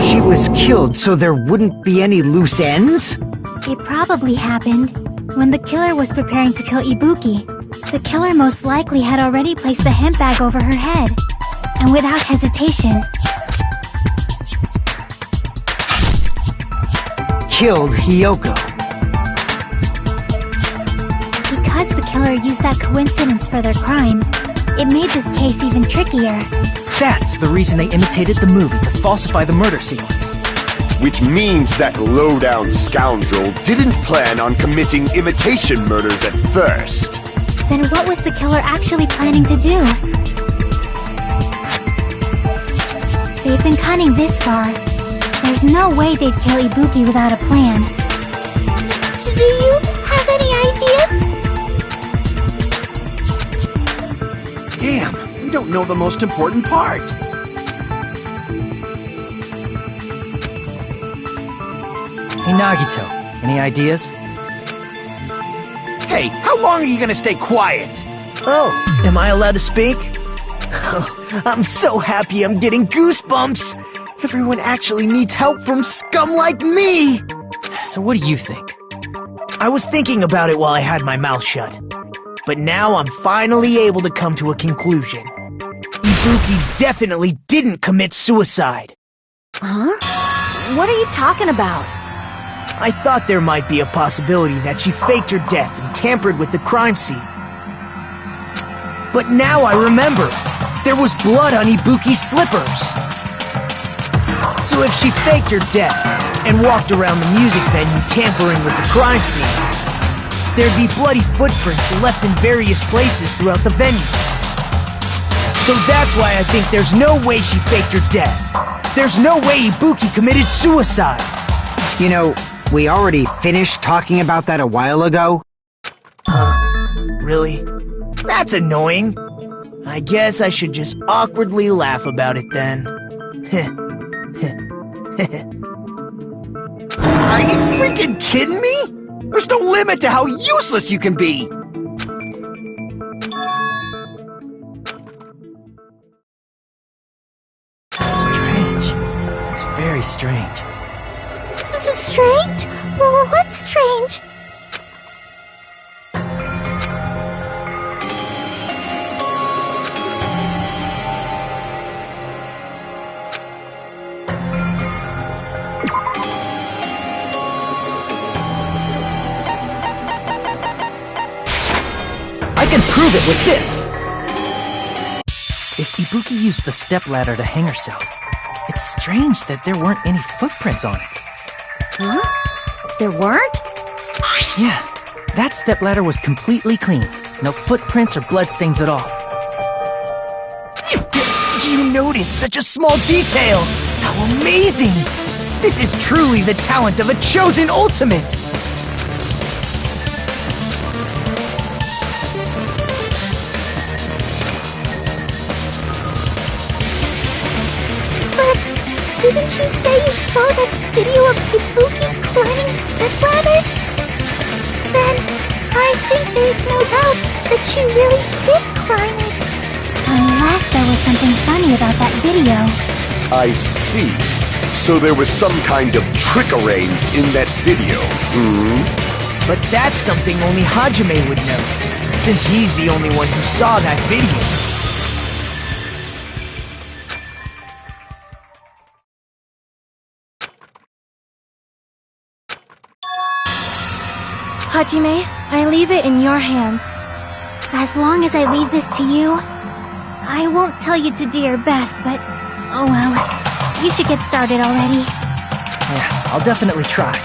She was killed so there wouldn't be any loose ends? It probably happened when the killer was preparing to kill Ibuki. The killer most likely had already placed the hemp bag over her head, and without hesitation, killed Hiyoko. Because the killer used that coincidence for their crime, it made this case even trickier. That's the reason they imitated the movie to falsify the murder sequence. Which means that low-down scoundrel didn't plan on committing imitation murders at first. Then what was the killer actually planning to do? They've been cunning this far. There's no way they'd kill Ibuki without a plan. Do you have any ideas? Damn, we don't know the most important part. Hey, Nagito, any ideas? Hey, how long are you gonna stay quiet? Oh, am I allowed to speak? Oh, I'm so happy I'm getting goosebumps. Everyone actually needs help from scum like me. So what do you think? I was thinking about it while I had my mouth shut. But now I'm finally able to come to a conclusion. Ibuki definitely didn't commit suicide. Huh? What are you talking about? I thought there might be a possibility that she faked her death and tampered with the crime scene. But now I remember, there was blood on Ibuki's slippers. So if she faked her death and walked around the music venue tampering with the crime scene, there'd be bloody footprints left in various places throughout the venue. So that's why I think there's no way she faked her death. There's no way Ibuki committed suicide. You know, we already finished talking about that a while ago. Really? That's annoying. I guess I should just awkwardly laugh about it then. Are you freaking kidding me? There's no limit to how useless you can be. That's strange. It's very strange. Strange? What's strange? I can prove it with this! If Ibuki used the stepladder to hang herself, it's strange that there weren't any footprints on it. Huh? There weren't? Yeah, that stepladder was completely clean. No footprints or bloodstains at all. Did you notice such a small detail? How amazing! This is truly the talent of a chosen ultimate! But didn't you say you saw that video of Ibuki burning the stepladder? there's no doubt that she really did climb it. Unless there was something funny about that video. I see. So there was some kind of trick arranged in that video, But that's something only Hajime would know, since he's the only one who saw that video. Hajime, I leave it in your hands. As long as I leave this to you, I won't tell you to do your best, but oh well. You should get started already. Yeah, I'll definitely try.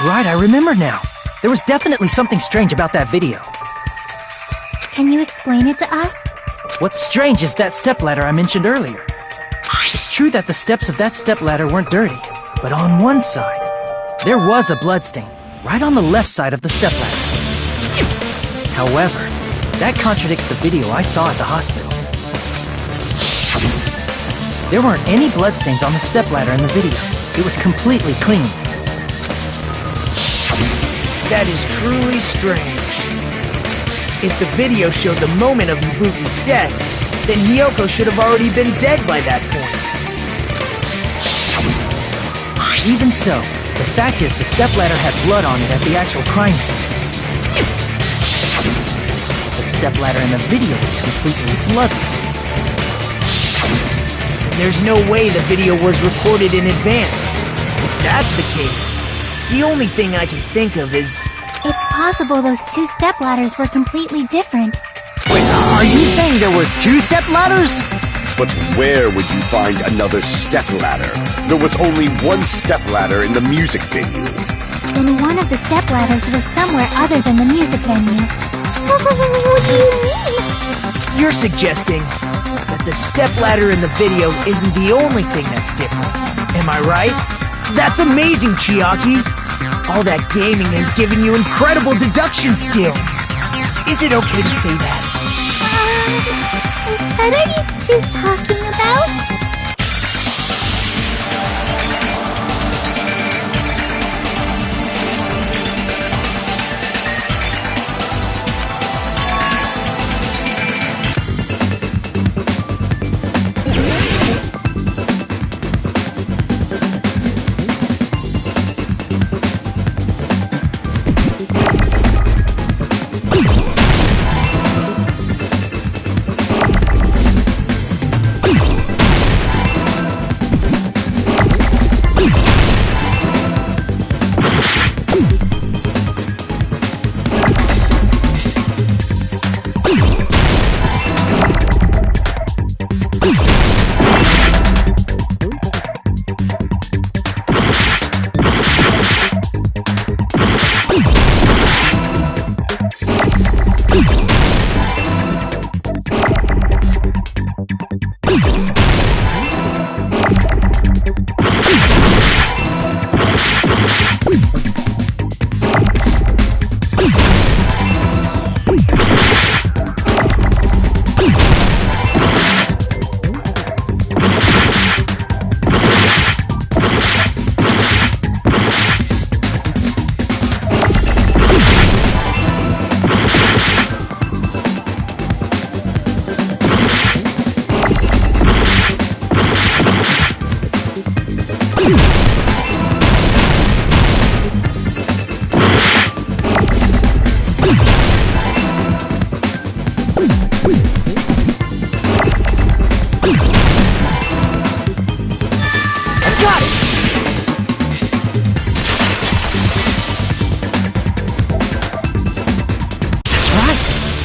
Right, I remember now. There was definitely something strange about that video. Can you explain it to us? What's strange is that stepladder I mentioned earlier. It's true that the steps of that stepladder weren't dirty, but on one side, there was a bloodstain, right on the left side of the stepladder. However, that contradicts the video I saw at the hospital. There weren't any bloodstains on the stepladder in the video. It was completely clean. That is truly strange. If the video showed the moment of Ibuki's death, then Hiyoko should have already been dead by that point. Even so, the fact is the stepladder had blood on it at the actual crime scene. The stepladder in the video was completely bloodless. There's no way the video was recorded in advance. If that's the case, the only thing I can think of is... It's possible those two stepladders were completely different. Wait, are you saying there were 2 stepladders? But where would you find another stepladder? There was only one stepladder in the music venue. Then one of the stepladders was somewhere other than the music venue. What do you mean? You're suggesting that the stepladder in the video isn't the only thing that's different. Am I right? That's amazing, Chiaki! All that gaming has given you incredible deduction skills! Is it okay to say that? What are you two talking about?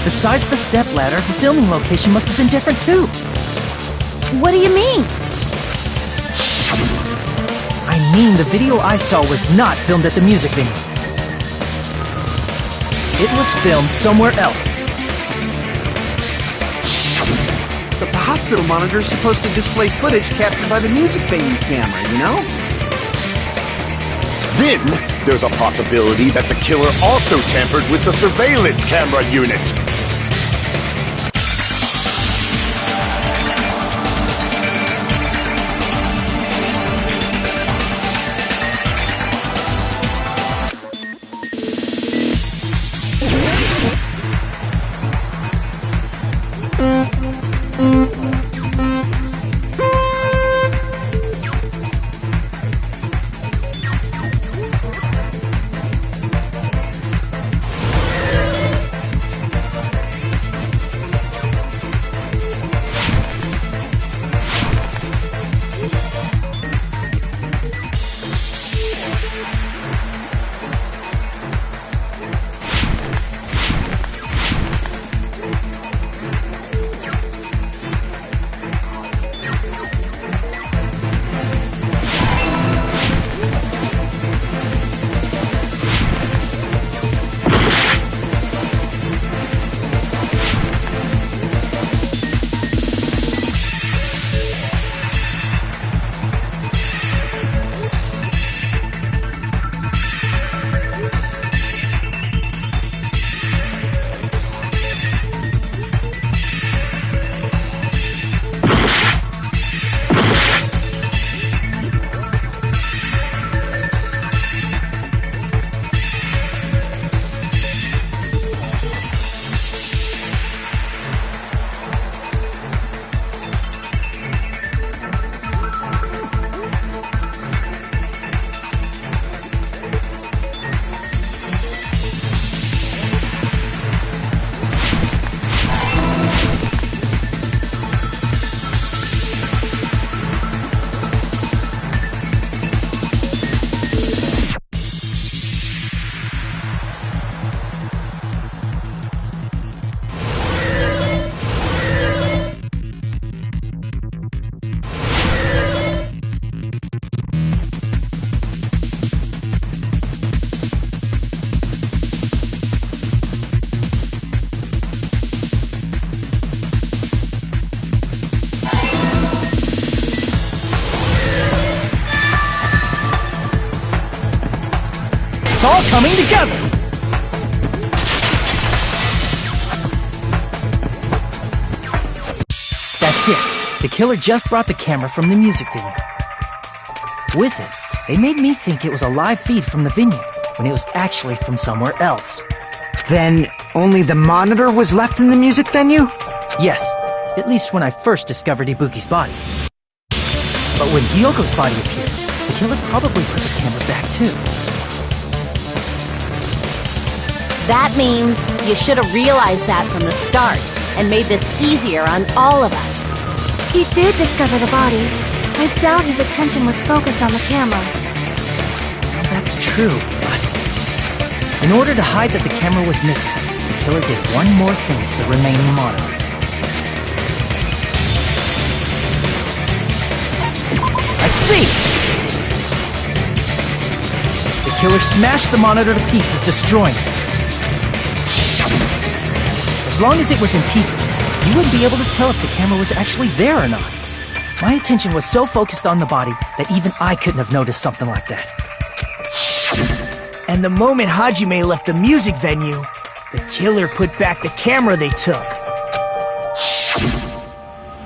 Besides the stepladder, the filming location must have been different too. What do you mean? I mean, the video I saw was not filmed at the music venue. It was filmed somewhere else. But the hospital monitor is supposed to display footage captured by the music venue camera, you know? Then, there's a possibility that the killer also tampered with the surveillance camera unit. It's all coming together! That's it. The killer just brought the camera from the music venue. With it, they made me think it was a live feed from the venue, when it was actually from somewhere else. Then, only the monitor was left in the music venue? Yes, at least when I first discovered Ibuki's body. But when Hyoko's body appeared, the killer probably put the camera back too. That means you should have realized that from the start and made this easier on all of us. He did discover the body. I doubt his attention was focused on the camera. Well, that's true, but in order to hide that the camera was missing, the killer did one more thing to the remaining monitor. I see! The killer smashed the monitor to pieces, destroying it. As long as it was in pieces, you wouldn't be able to tell if the camera was actually there or not. My attention was so focused on the body that even I couldn't have noticed something like that. And the moment Hajime left the music venue, the killer put back the camera they took.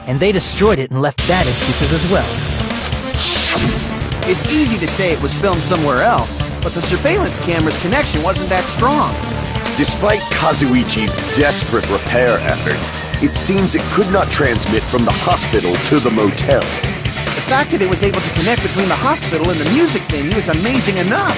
And they destroyed it and left that in pieces as well. It's easy to say it was filmed somewhere else, but the surveillance camera's connection wasn't that strong. Despite Kazuichi's desperate repair efforts, it seems it could not transmit from the hospital to the motel. The fact that it was able to connect between the hospital and the music venue is amazing enough.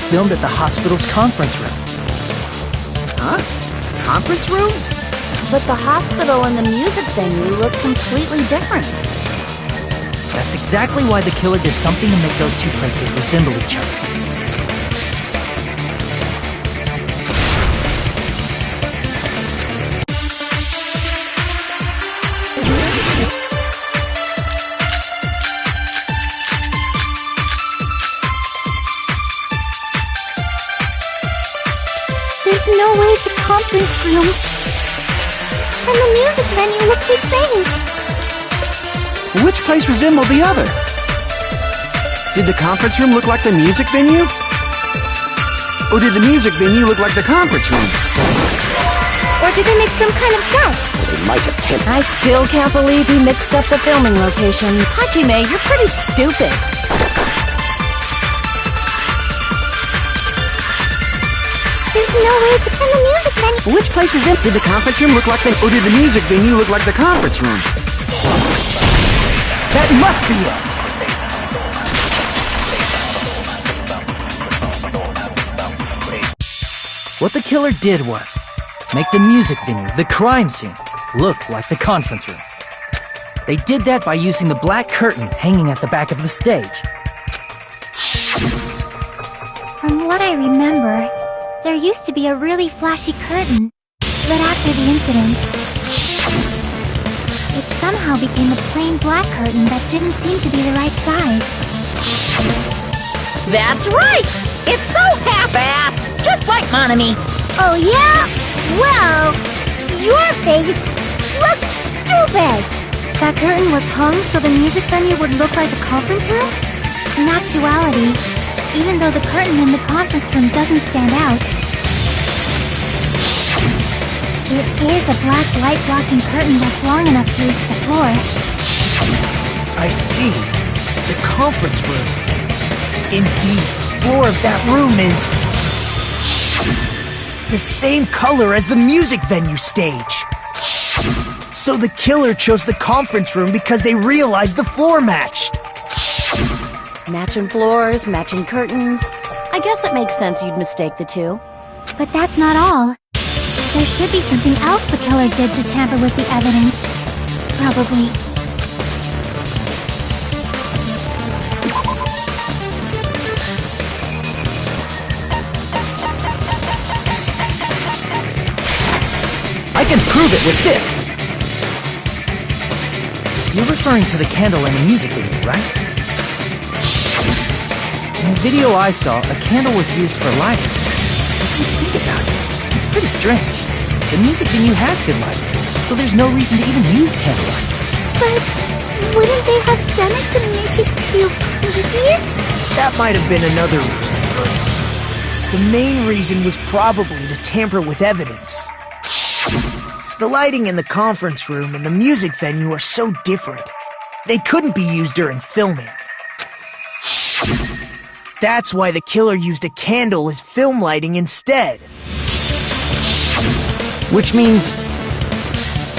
filmed at the hospital's conference room. Huh? Conference room? But the hospital and the music venue look completely different. That's exactly why the killer did something to make those two places resemble each other. There's no way the conference room and the music venue look the same. Which place resembled the other? Did the conference room look like the music venue? Or did the music venue look like the conference room? Or did they make some kind of set? They might have tempted. I still can't believe he mixed up the filming location. Hajime, you're pretty stupid. There's no way and the music venue. Which place resembled? Did the conference room look like the... Or did the music venue look like the conference room? That must be it! What the killer did was make the music venue, the crime scene, look like the conference room. They did that by using the black curtain hanging at the back of the stage. From what I remember, there used to be a really flashy curtain, but after the incident, it somehow became a plain black curtain that didn't seem to be the right size. That's right! It's so half-assed, just like Monami. Oh yeah? Well, your face looks stupid. That curtain was hung so the music venue would look like the conference room? In actuality, even though the curtain in the conference room doesn't stand out, it is a black light-blocking curtain that's long enough to reach the floor. I see. The conference room. Indeed, the floor of that room is the same color as the music venue stage. So the killer chose the conference room because they realized the floor matched. Matching floors, matching curtains. I guess it makes sense you'd mistake the two. But that's not all. There should be something else the killer did to tamper with the evidence. Probably. I can prove it with this! You're referring to the candle in the music video, right? In the video I saw, a candle was used for lighting. If you think about it, it's pretty strange. The music venue has good lighting, so there's no reason to even use candlelight. But wouldn't they have done it to make it feel creepier? That might have been another reason, but the main reason was probably to tamper with evidence. The lighting in the conference room and the music venue are so different. They couldn't be used during filming. That's why the killer used a candle as film lighting instead. Which means...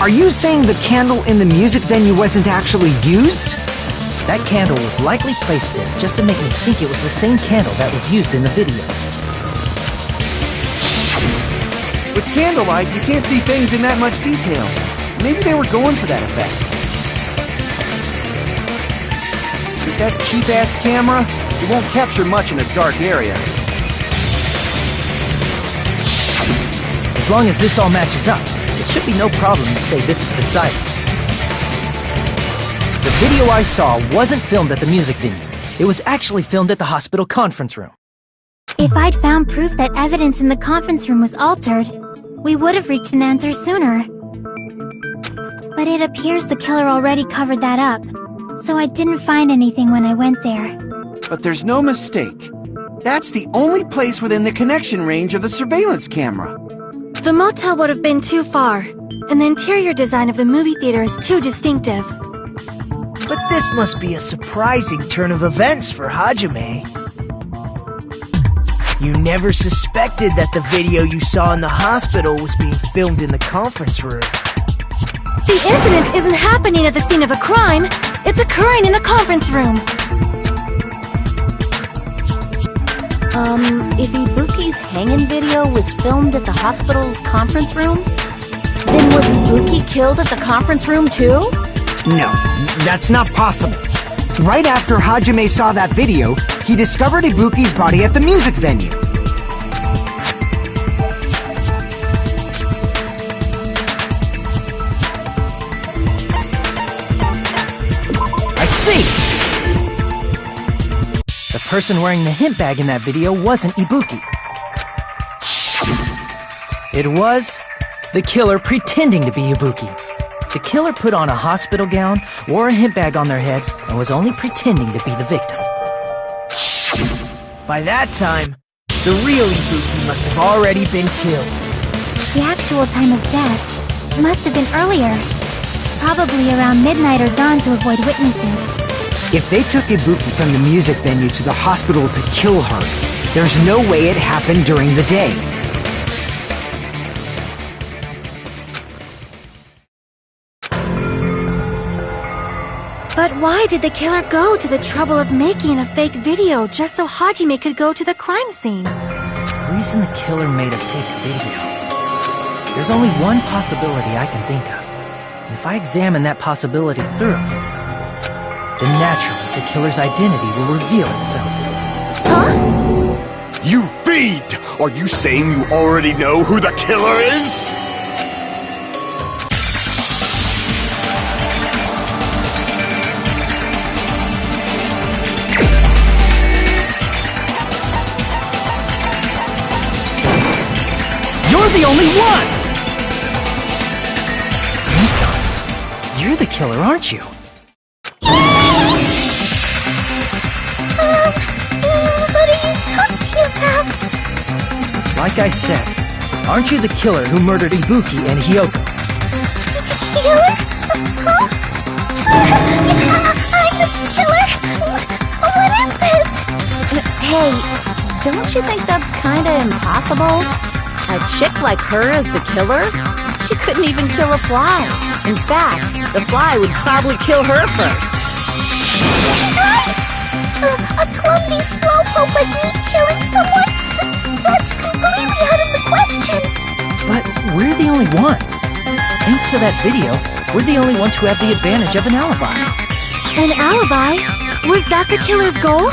Are you saying the candle in the music venue wasn't actually used? That candle was likely placed there just to make me think it was the same candle that was used in the video. With candlelight, you can't see things in that much detail. Maybe they were going for that effect. With that cheap-ass camera, it won't capture much in a dark area. As long as this all matches up, it should be no problem to say this is decided. The video I saw wasn't filmed at the music venue. It was actually filmed at the hospital conference room. If I'd found proof that evidence in the conference room was altered, we would have reached an answer sooner. But it appears the killer already covered that up, so I didn't find anything when I went there. But there's no mistake. That's the only place within the connection range of the surveillance camera. The motel would have been too far, and the interior design of the movie theater is too distinctive. But this must be a surprising turn of events for Hajime. You never suspected that the video you saw in the hospital was being filmed in the conference room. The incident isn't happening at the scene of a crime, it's occurring in the conference room. If Ibuki's hanging video was filmed at the hospital's conference room, then was Ibuki killed at the conference room too? No, that's not possible. Right after Hajime saw that video, he discovered Ibuki's body at the music venue. I see! The person wearing the hint bag in that video wasn't Ibuki. It was the killer pretending to be Ibuki. The killer put on a hospital gown, wore a hint bag on their head, and was only pretending to be the victim. By that time, the real Ibuki must have already been killed. The actual time of death must have been earlier. Probably around midnight or dawn to avoid witnesses. If they took Ibuki from the music venue to the hospital to kill her, there's no way it happened during the day. But why did the killer go to the trouble of making a fake video just so Hajime could go to the crime scene? The reason the killer made a fake video. There's only one possibility I can think of. And if I examine that possibility thoroughly, then naturally the killer's identity will reveal itself. Huh? You fiend! Are you saying you already know who the killer is? You're the only one! You're the killer, aren't you? What are you talking about? Like I said, aren't you the killer who murdered Ibuki and Hyoko? Killer? Huh? I'm the killer? What is this? Hey, don't you think that's kinda impossible? A chick like her as the killer? She couldn't even kill a fly. In fact, the fly would probably kill her first. She's right! A clumsy slowpoke like me killing someone? That's completely out of the question! But we're the only ones. Thanks to that video, we're the only ones who have the advantage of an alibi. An alibi? Was that the killer's goal?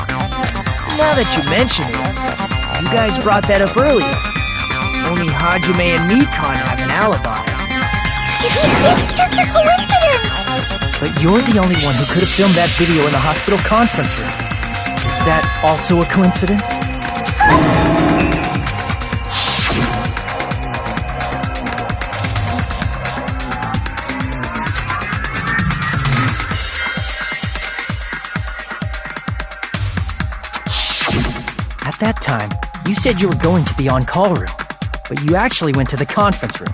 Now that you mention it, you guys brought that up earlier. Only Hajime and Nikon have an alibi. It's just a coincidence! But you're the only one who could have filmed that video in the hospital conference room. Is that also a coincidence? At that time, you said you were going to the on-call room, but you actually went to the conference room.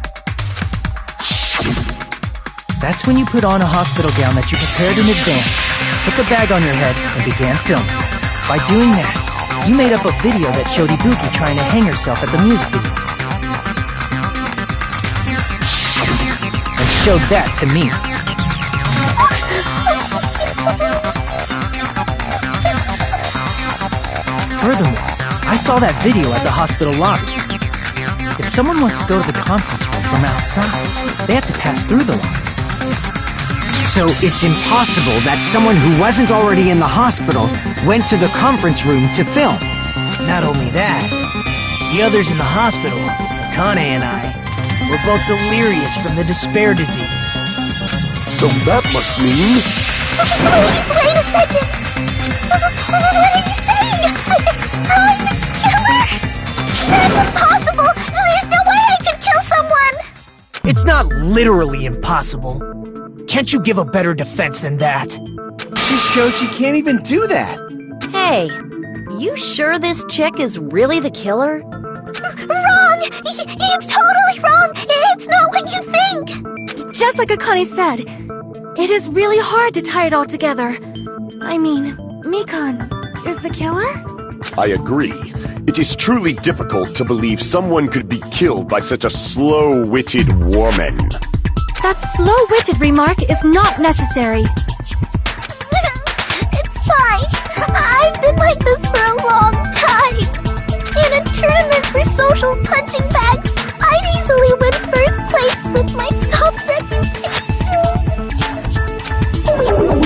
That's when you put on a hospital gown that you prepared in advance, put the bag on your head, and began filming. By doing that, you made up a video that showed Ibuki trying to hang herself at the music video. And showed that to me. Furthermore, I saw that video at the hospital lobby. If someone wants to go to the conference room from outside, they have to pass through the lobby. So it's impossible that someone who wasn't already in the hospital went to the conference room to film. Not only that, the others in the hospital, Akane and I, were both delirious from the despair disease. So that must mean... Please, wait a second! What are you saying? I'm the killer? That's impossible! There's no way I could kill someone! It's not literally impossible. Can't you give a better defense than that? Just shows she can't even do that. Hey, you sure this chick is really the killer? Wrong! It's totally wrong! It's not what you think! Just like Akane said, it is really hard to tie it all together. I mean, Nikon is the killer? I agree. It is truly difficult to believe someone could be killed by such a slow-witted woman. That slow-witted remark is not necessary. It's fine. I've been like this for a long time. tournament for social punching bags, I'd easily win first place with my soft reputation.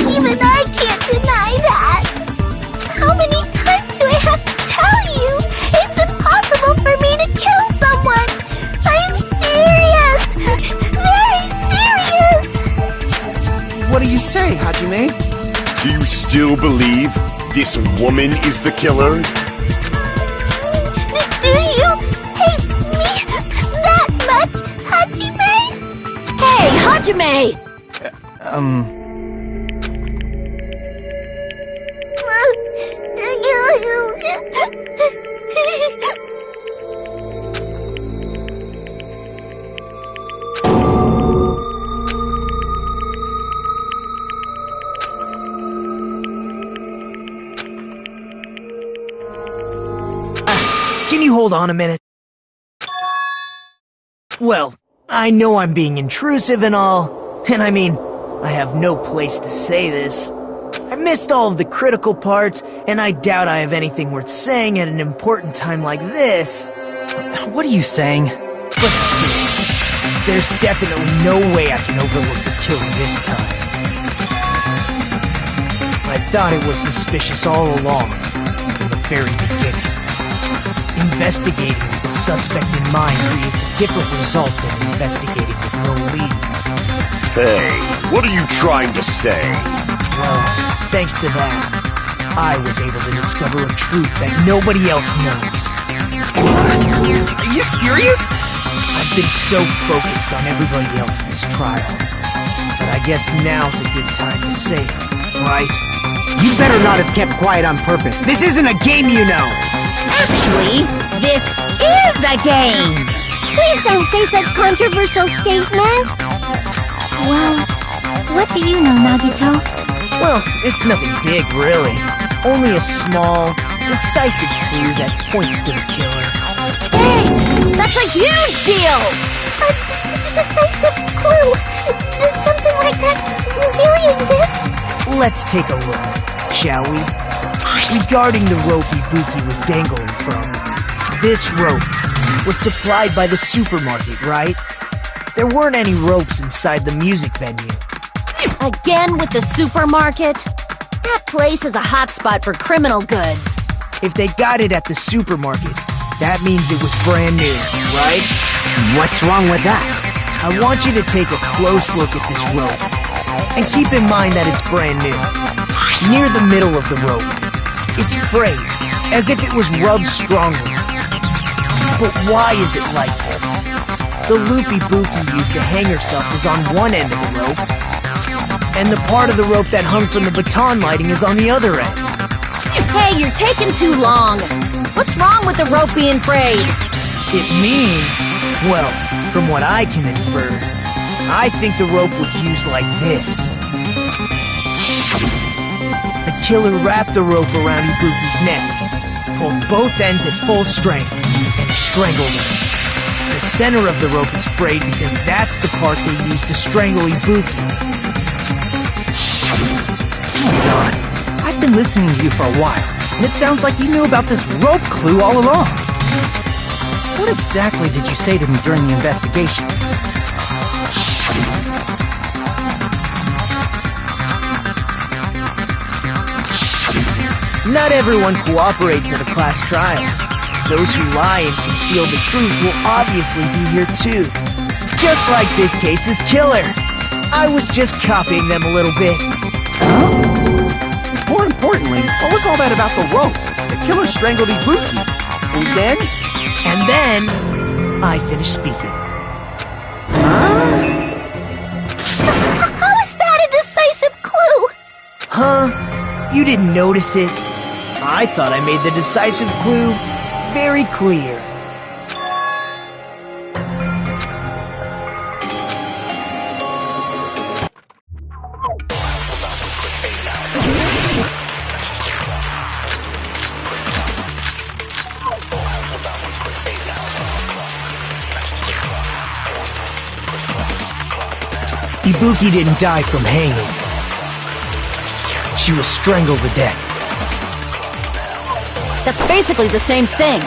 Even I can't deny that. How many times do I have to tell you? It's impossible for me to kill someone. I'm serious. Very serious. What do you say, Hajime? Do you still believe this woman is the killer? Do you hate me that much, Hajime? Hey, Hajime! Can you hold on a minute? Well, I know I'm being intrusive and all, and I mean, I have no place to say this. I missed all of the critical parts, and I doubt I have anything worth saying at an important time like this. What are you saying? But still, there's definitely no way I can overlook the killer this time. I thought it was suspicious all along, from the very beginning. Investigating with the suspect in mind creates a different result than investigating with no leads. Hey, what are you trying to say? Well, thanks to that, I was able to discover a truth that nobody else knows. Are you serious? I've been so focused on everybody else in this trial, but I guess now's a good time to say it, right? You better not have kept quiet on purpose. This isn't a game, you know! Actually, this is a game! Please don't say such controversial statements. Well, what do you know, Nagito? Well, it's nothing big, really. Only a small, decisive clue that points to the killer. Hey! That's a huge deal! A decisive clue. Does something like that really exist? Let's take a look, shall we? Regarding the rope Ibuki was dangling from, this rope was supplied by the supermarket, right? There weren't any ropes inside the music venue. Again with the supermarket? That place is a hotspot for criminal goods. If they got it at the supermarket, that means it was brand new, right? What's wrong with that? I want you to take a close look at this rope. And keep in mind that it's brand new. Near the middle of the rope, it's frayed, as if it was rubbed strongly. But why is it like this? The loop Ibuki used to hang herself is on one end of the rope, and the part of the rope that hung from the baton lighting is on the other end. Hey, you're taking too long. What's wrong with the rope being frayed? It means, well, from what I can infer, I think the rope was used like this. The killer wrapped the rope around Ibuki's neck, pulled both ends at full strength, and strangled her. The center of the rope is frayed because that's the part they used to strangle Ibuki. Hold on. I've been listening to you for a while, and it sounds like you knew about this rope clue all along. What exactly did you say to me during the investigation? Not everyone cooperates at a class trial. Those who lie and conceal the truth will obviously be here too. Just like this case's killer. I was just copying them a little bit. More importantly, what was all that about the rope? The killer strangled Ibuki. And then, I finished speaking. How is that a decisive clue? Huh? You didn't notice it? I thought I made the decisive clue very clear. Ibuki didn't die from hanging. She was strangled to death. That's basically the same thing.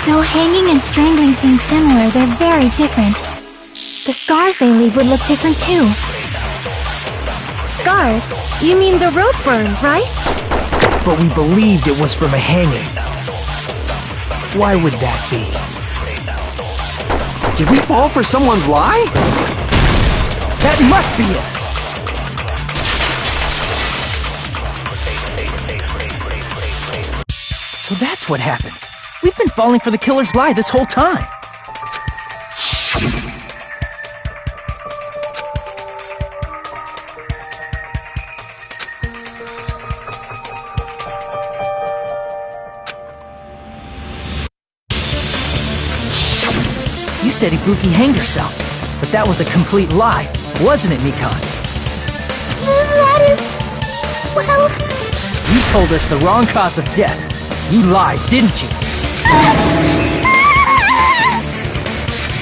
Though hanging and strangling seem similar, they're very different. The scars they leave would look different too. Scars? You mean the rope burn, right? But we believed it was from a hanging. Why would that be? Did we fall for someone's lie? That must be it! So that's what happened. We've been falling for the killer's lie this whole time. You said Ibuki hanged herself, but that was a complete lie, wasn't it, Mikan? That is... well... You told us the wrong cause of death. You lied, didn't you?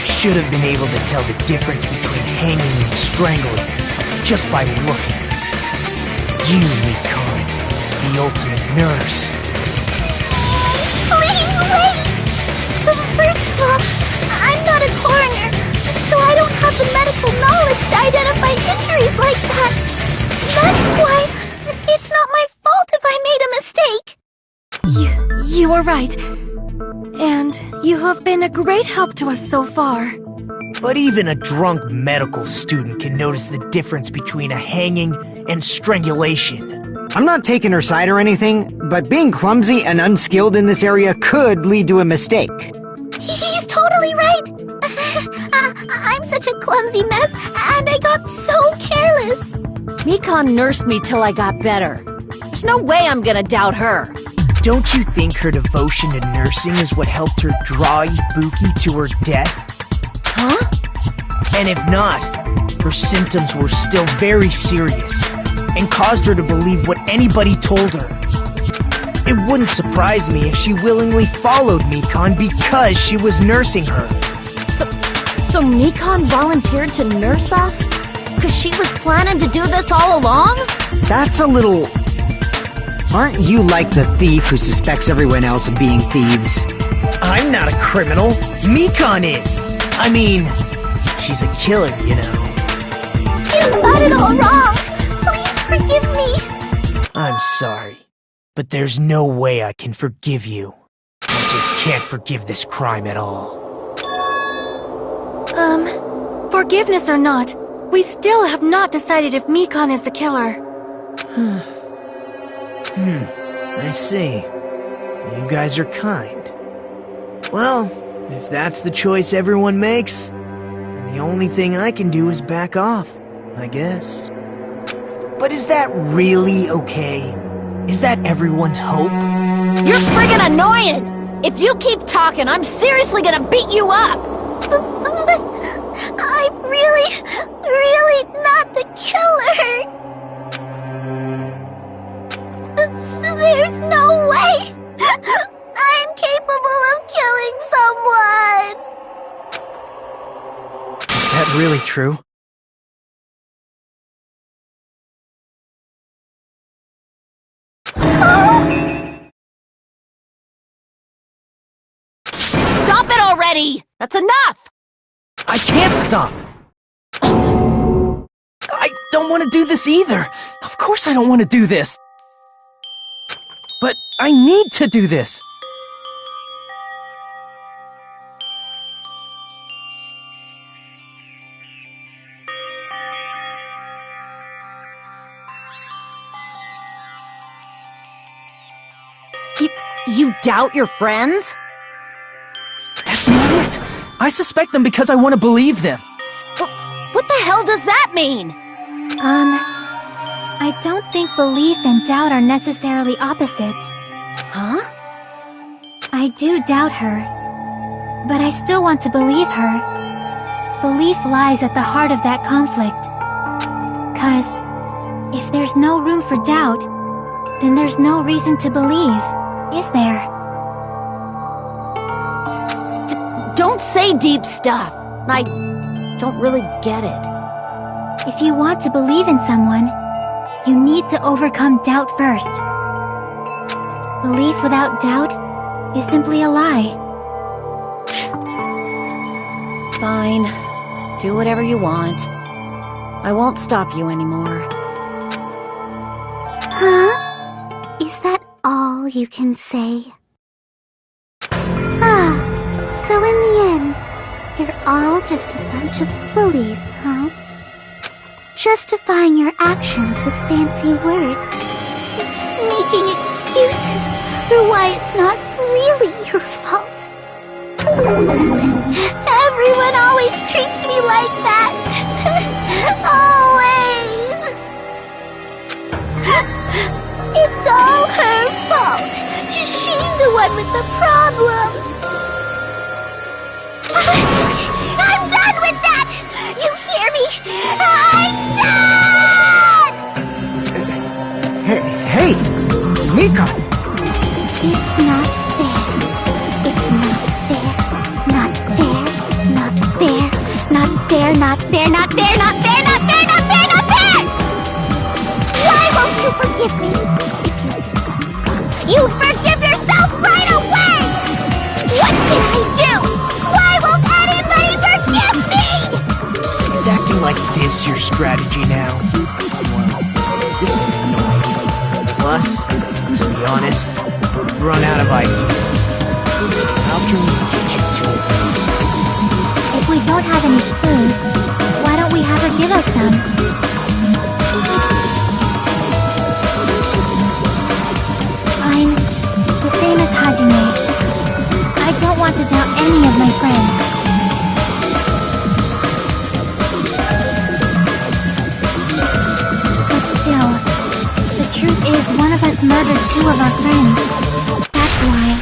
You should have been able to tell the difference between hanging and strangling just by looking. You, Mikan, the ultimate nurse. Please wait! First of all, I'm not a coroner, so I don't have the medical knowledge to identify injuries like that. That's why it's not my fault if I made a mistake. You are right. And you have been a great help to us so far. But even a drunk medical student can notice the difference between a hanging and strangulation. I'm not taking her side or anything, but being clumsy and unskilled in this area could lead to a mistake. He's totally right. I'm such a clumsy mess, and I got so careless. Mikan nursed me till I got better. There's no way I'm gonna doubt her. Don't you think her devotion to nursing is what helped her draw Ibuki to her death? Huh? And if not, her symptoms were still very serious and caused her to believe what anybody told her. It wouldn't surprise me if she willingly followed Mikan because she was nursing her. So Mikan volunteered to nurse us? Because she was planning to do this all along? That's a little... Aren't you like the thief who suspects everyone else of being thieves? I'm not a criminal. Mikan is. I mean, she's a killer, you know. You got it all wrong. Please forgive me. I'm sorry, but there's no way I can forgive you. I just can't forgive this crime at all. Forgiveness or not, we still have not decided if Mikan is the killer. I see. You guys are kind. Well, if that's the choice everyone makes, then the only thing I can do is back off, I guess. But is that really okay? Is that everyone's hope? You're friggin' annoying! If you keep talking, I'm seriously gonna beat you up! But I'm really not the killer. There's no way I'm capable of killing someone. Is that really true? Stop it already! That's enough! I can't stop! I don't want to do this either! Of course I don't want to do this! But I need to do this! You doubt your friends? That's not it! I suspect them because I want to believe them! What the hell does that mean? I don't think belief and doubt are necessarily opposites. Huh? I do doubt her, but I still want to believe her. Belief lies at the heart of that conflict. 'Cause if there's no room for doubt, then there's no reason to believe, is there? Don't say deep stuff. I don't really get it. If you want to believe in someone, you need to overcome doubt first. Belief without doubt is simply a lie. Fine. Do whatever you want. I won't stop you anymore. Huh? Is that all you can say? So in the end, you're all just a bunch of bullies, huh? Justifying your actions with fancy words. Making excuses for why it's not really your fault. Everyone always treats me like that. Always. It's all her fault. She's the one with the problem. I'm done with that! You hear me? I'm done! Hey, Mika! It's not fair. It's not fair. Not fair. Not fair. Not fair. Not fair. Not fair. Not fair. Not fair. Not fair. Not fair! Why won't you forgive me? If you did something wrong, you'd forgive yourself right away! What did I do? Why won't anybody forgive me? Is acting like this your strategy now? Well, this is annoying. Plus, to be honest, I've run out of ideas. How can we get you to it? If we don't have any clues, why don't we have her give us some? I'm the same as Hajime. I don't want to doubt any of my friends. But still, the truth is one of us murdered two of our friends. That's why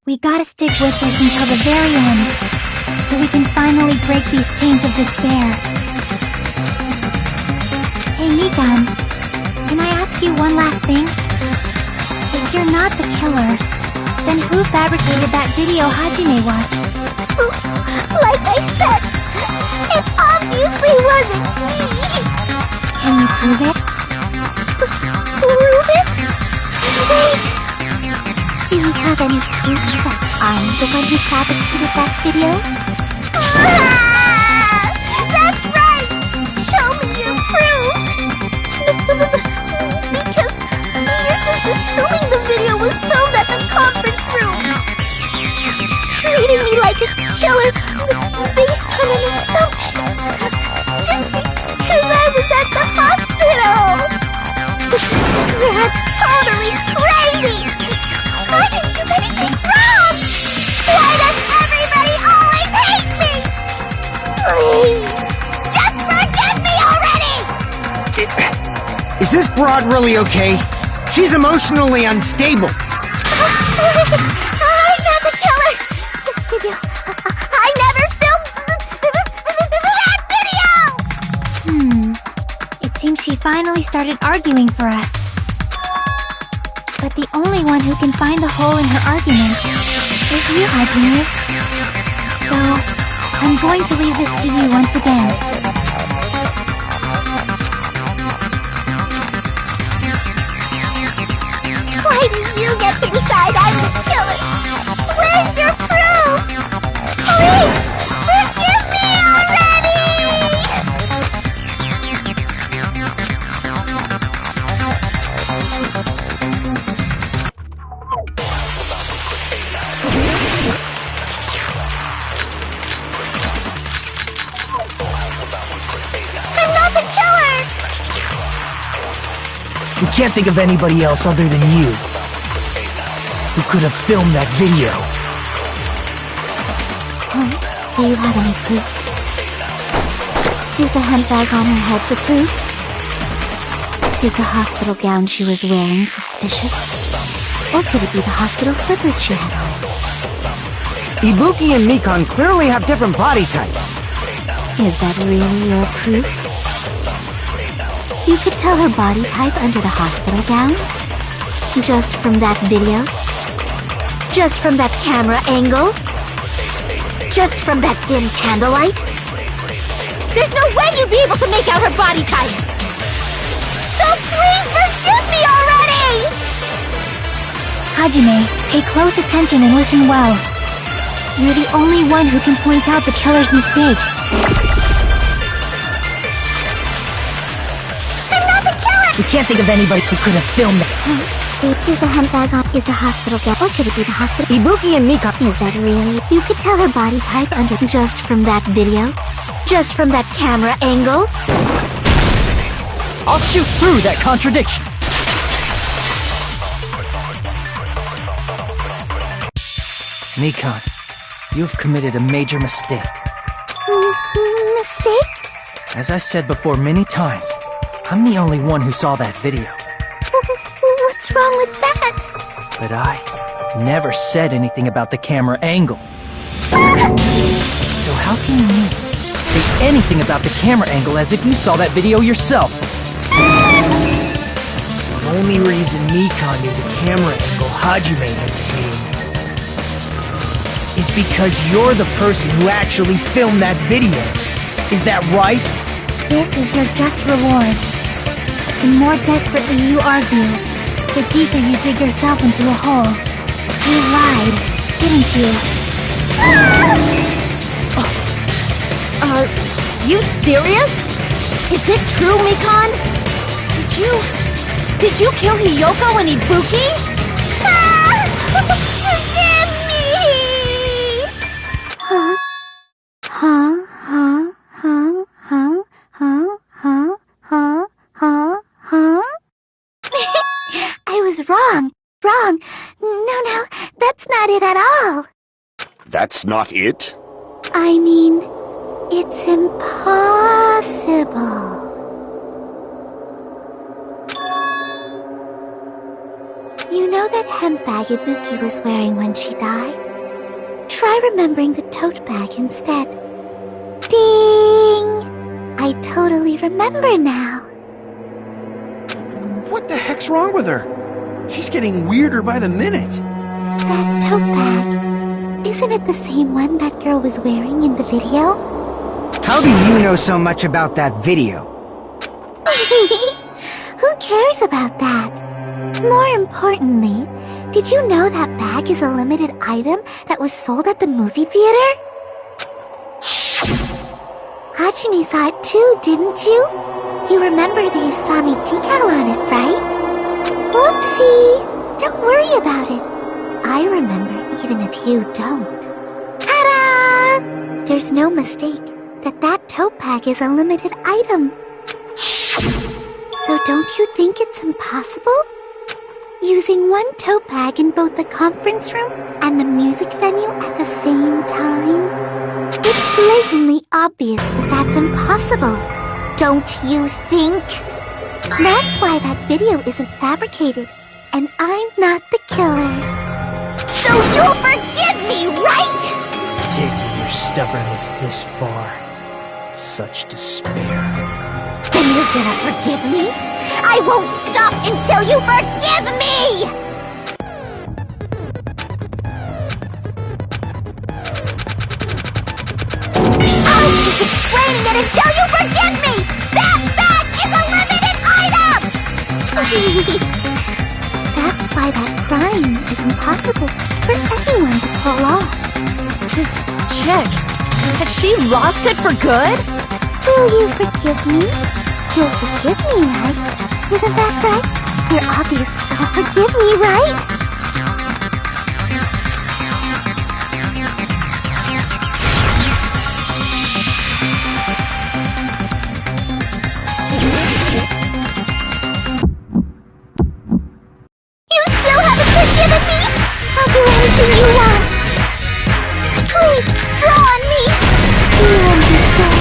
we gotta stick with this until the very end, so we can finally break these chains of despair. Hey Mikan, can I ask you one last thing? If you're not the killer, then who fabricated that video Hajime watched? Like I said, it obviously wasn't me. Can you prove it? Prove it? Wait. Do you have any proof that I'm the one who fabricated that video? That's right! Show me your proof! Because you're just assuming the video was filmed at the conference room. Treating me like a killer based on an assumption. Just because I was at the hospital. That's totally crazy! I didn't do anything wrong! Why does everybody always hate me? Please, just forgive me already! Is this broad really okay? She's emotionally unstable. I'm not the killer! The video... I never filmed that video! It seems she finally started arguing for us. But the only one who can find the hole in her argument is you, Hajime. So, I'm going to leave this to you once again. Why do you get to decide I'm the killer? Where's your proof? Please, forgive me already! I'm not the killer! We can't think of anybody else other than you who could have filmed that video. Do you have any proof? Is the handbag on her head the proof? Is the hospital gown she was wearing suspicious? Or could it be the hospital slippers she had on? Ibuki and Mikan clearly have different body types. Is that really your proof? You could tell her body type under the hospital gown? Just from that video? Just from that camera angle? Just from that dim candlelight? There's no way you'd be able to make out her body type! So please forgive me already! Hajime, pay close attention and listen well. You're the only one who can point out the killer's mistake. I'm not the killer! We can't think of anybody who could have filmed that. Is the hemp bag on? Is the hospital bed? Or could it be the hospital? Ibuki and Mika. Is that really? You could tell her body type under just from that video? Just from that camera angle? I'll shoot through that contradiction. Nikon, you've committed a major mistake. Mistake? As I said before many times, I'm the only one who saw that video. What's wrong with that? But I never said anything about the camera angle. So how can you say anything about the camera angle as if you saw that video yourself? The only reason Nikon knew the camera angle Hajime had seen is because you're the person who actually filmed that video. Is that right? This is your just reward. The more desperately you argue, the deeper you dig yourself into a hole. You lied, didn't you? Are you serious? Is it true, Mikon? Did you kill Hiyoko and Ibuki? Forgive me! Huh? I was wrong. No, that's not it at all. That's not it? I mean, it's impossible. You know that hemp bag Ibuki was wearing when she died? Try remembering the tote bag instead. Ding! I totally remember now. What the heck's wrong with her? She's getting weirder by the minute. That tote bag, isn't it the same one that girl was wearing in the video? How do you know so much about that video? Who cares about that? More importantly, did you know that bag is a limited item that was sold at the movie theater? Hajime saw it too, didn't you? You remember the Usami decal on it, right? Whoopsie! Don't worry about it. I remember even if you don't. Ta-da! There's no mistake that tote bag is a limited item. So don't you think it's impossible? Using one tote bag in both the conference room and the music venue at the same time? It's blatantly obvious that that's impossible. Don't you think? That's why that video isn't fabricated, and I'm not the killer. So you'll forgive me, right? Taking your stubbornness this far. Such despair. Then you're gonna forgive me? I won't stop until you forgive me! I'll keep explaining it until you forgive me! That bag is a limited item! That's why that crime is impossible for anyone to pull off. This chick, has she lost it for good? Will you forgive me? You'll forgive me, right? Isn't that right? You're obviously gonna forgive me, right? You still haven't forgiven me? I'll do anything you want. Please, draw on me. Do you understand?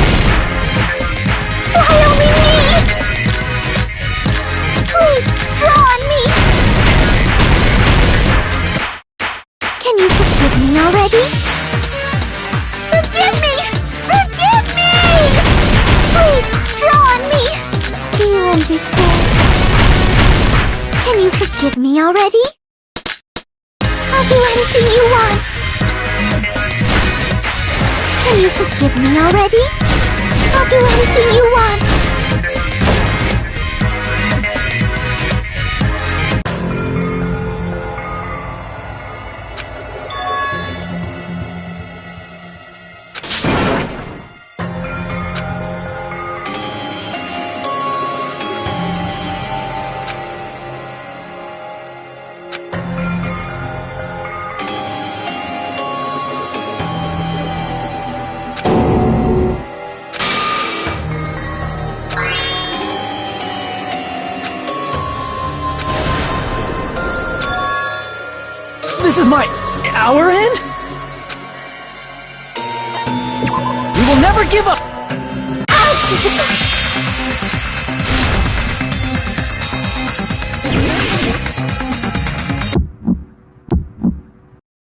Why only me? Please, draw on me! Can you forgive me already? Forgive me! Forgive me! Please, draw on me! Do you understand? Can you forgive me already? I'll do anything you want! Can you forgive me already? I'll do anything you want! is our end? We will never give up!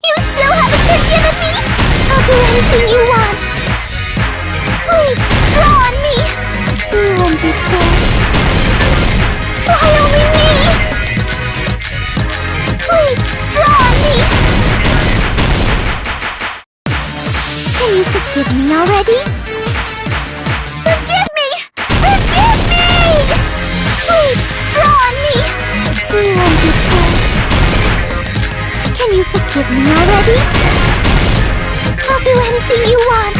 You still haven't forgiven me? I'll do anything you want. Please, draw on me. Do you understand? Why only me? Please, draw on me. Can you forgive me already? Forgive me! Forgive me! Please, draw on me. Do you understand? Can you forgive me already? I'll do anything you want.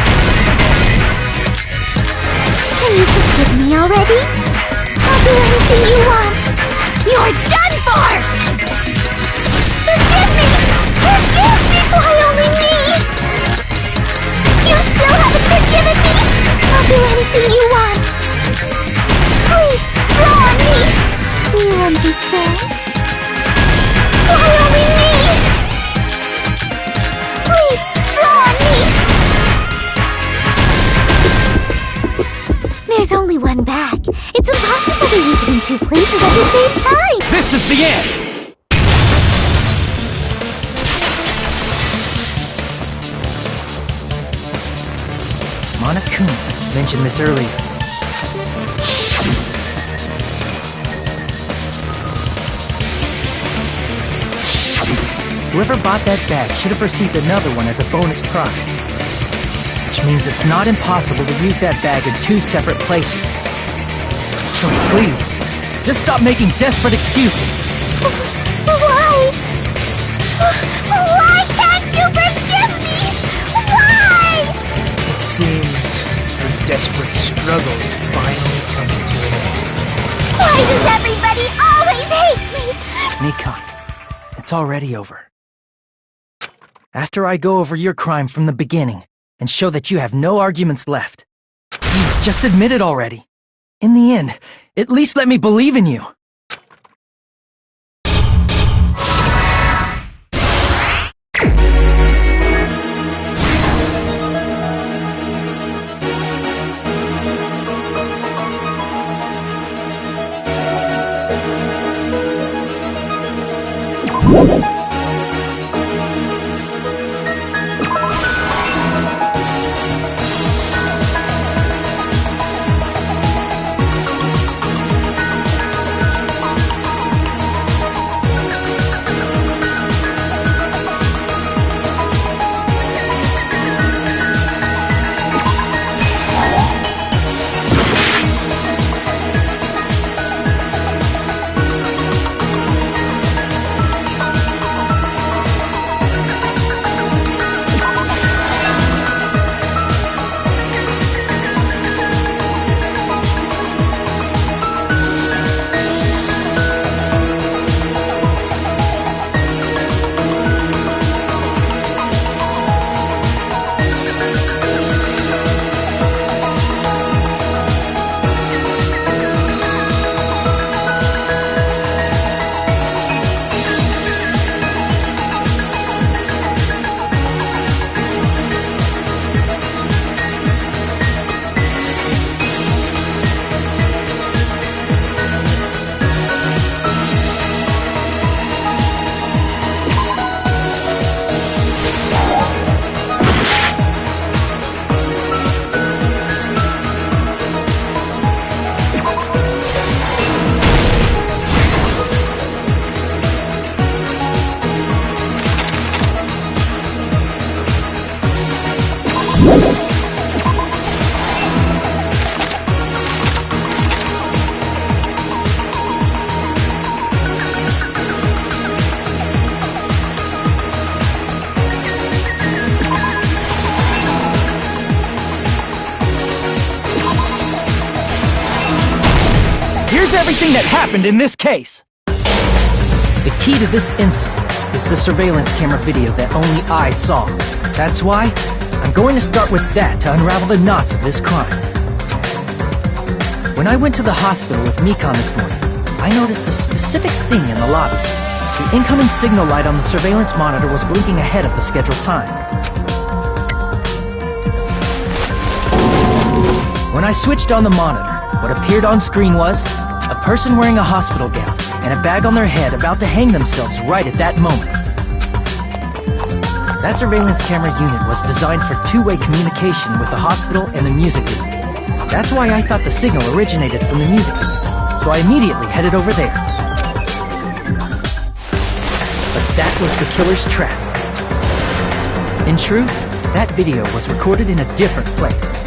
Can you forgive me already? I'll do anything you want. You're done for! Forgive me! Forgive me! Why only me? You still haven't forgiven me? I'll do anything you want. Please, draw on me. Do you understand? Why only me? Please, draw on me. There's only one bag. It's impossible to use it in two places at the same time. This is the end! Monokuma mentioned this earlier. Whoever bought that bag should have received another one as a bonus prize. Which means it's not impossible to use that bag in two separate places. So please, just stop making desperate excuses. Why? Why can't you forgive me? Why? It seems her desperate struggle is finally coming to an end. Why does everybody always hate me? Nikon, it's already over. After I go over your crime from the beginning and show that you have no arguments left, please just admit it already. In the end, at least let me believe in you. Here's everything that happened in this case. The key to this incident is the surveillance camera video that only I saw. That's why I'm going to start with that to unravel the knots of this crime. When I went to the hospital with Nikon this morning, I noticed a specific thing in the lobby. The incoming signal light on the surveillance monitor was blinking ahead of the scheduled time. When I switched on the monitor, what appeared on screen was a person wearing a hospital gown and a bag on their head about to hang themselves right at that moment. That surveillance camera unit was designed for two-way communication with the hospital and the music venue. That's why I thought the signal originated from the music venue, so I immediately headed over there. But that was the killer's trap. In truth, that video was recorded in a different place.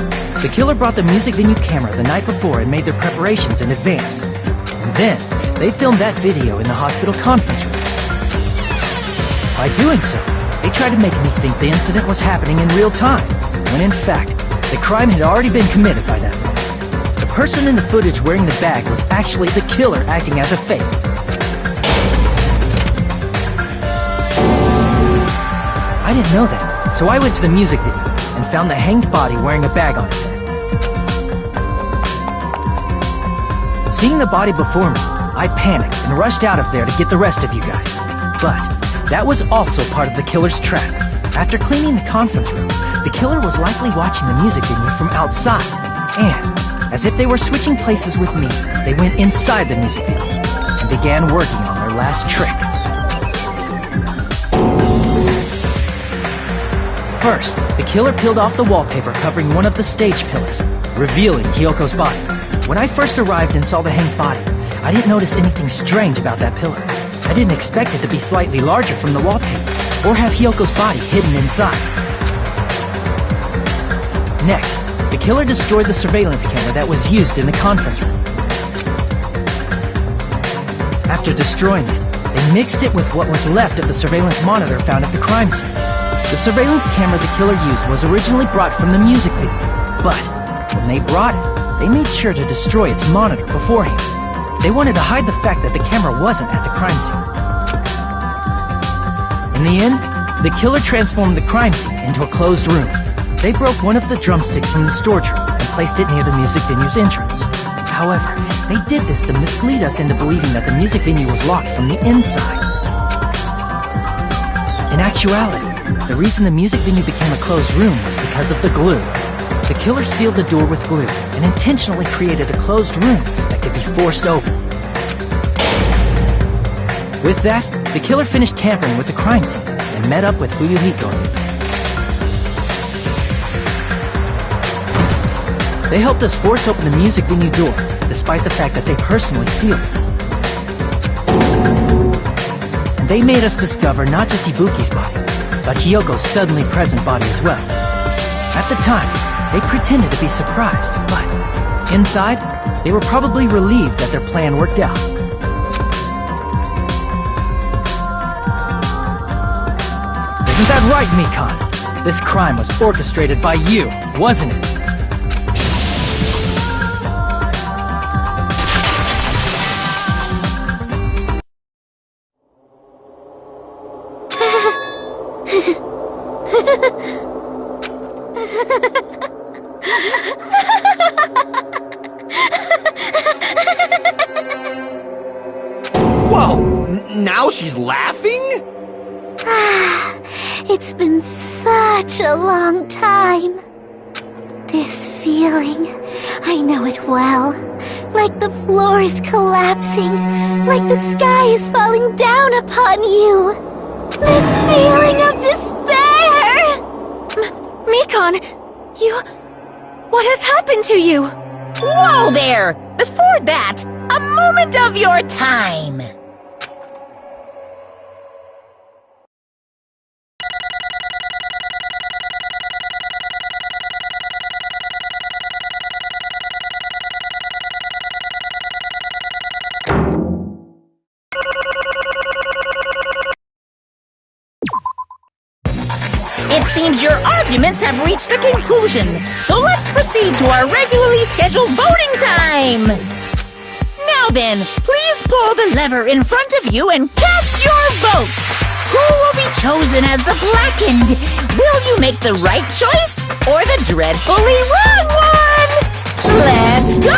The killer brought the music venue camera the night before and made their preparations in advance. And then, they filmed that video in the hospital conference room. By doing so, they tried to make me think the incident was happening in real time, when in fact, the crime had already been committed by that point. The person in the footage wearing the bag was actually the killer acting as a fake. I didn't know that, so I went to the music venue and found the hanged body wearing a bag on its head. Seeing the body before me, I panicked and rushed out of there to get the rest of you guys. But that was also part of the killer's trap. After cleaning the conference room, the killer was likely watching the music venue from outside. And, as if they were switching places with me, they went inside the music venue and began working on their last trick. First, the killer peeled off the wallpaper covering one of the stage pillars, revealing Hiyoko's body. When I first arrived and saw the hanged body, I didn't notice anything strange about that pillar. I didn't expect it to be slightly larger from the wallpaper, or have Hiyoko's body hidden inside. Next, the killer destroyed the surveillance camera that was used in the conference room. After destroying it, they mixed it with what was left of the surveillance monitor found at the crime scene. The surveillance camera the killer used was originally brought from the music venue, but when they brought it, they made sure to destroy its monitor beforehand. They wanted to hide the fact that the camera wasn't at the crime scene. In the end, the killer transformed the crime scene into a closed room. They broke one of the drumsticks from the storage room and placed it near the music venue's entrance. However, they did this to mislead us into believing that the music venue was locked from the inside. In actuality, the reason the music venue became a closed room was because of the glue. The killer sealed the door with glue and intentionally created a closed room that could be forced open. With that, the killer finished tampering with the crime scene and met up with Fuyuhiko. They helped us force open the music venue door, despite the fact that they personally sealed it. And they made us discover not just Ibuki's body, but Hiyoko's suddenly present body as well. At the time, they pretended to be surprised, but inside, they were probably relieved that their plan worked out. Isn't that right, Mikon? This crime was orchestrated by you, wasn't it? Whoa! Now she's laughing? It's been such a long time. This feeling, I know it well. Like the floor is collapsing, like the sky is falling down upon you. This feeling of despair! Mikon, what has happened to you? Whoa there! Before that, a moment of your time. It seems your arguments have reached a conclusion, so let's proceed to our regularly scheduled voting time! Now then, please pull the lever in front of you and cast your vote! Who will be chosen as the blackened? Will you make the right choice or the dreadfully wrong one? Let's go!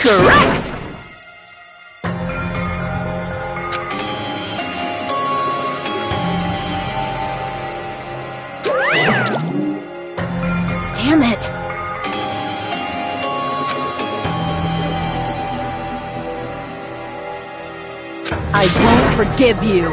correct! Damn it. I won't forgive you.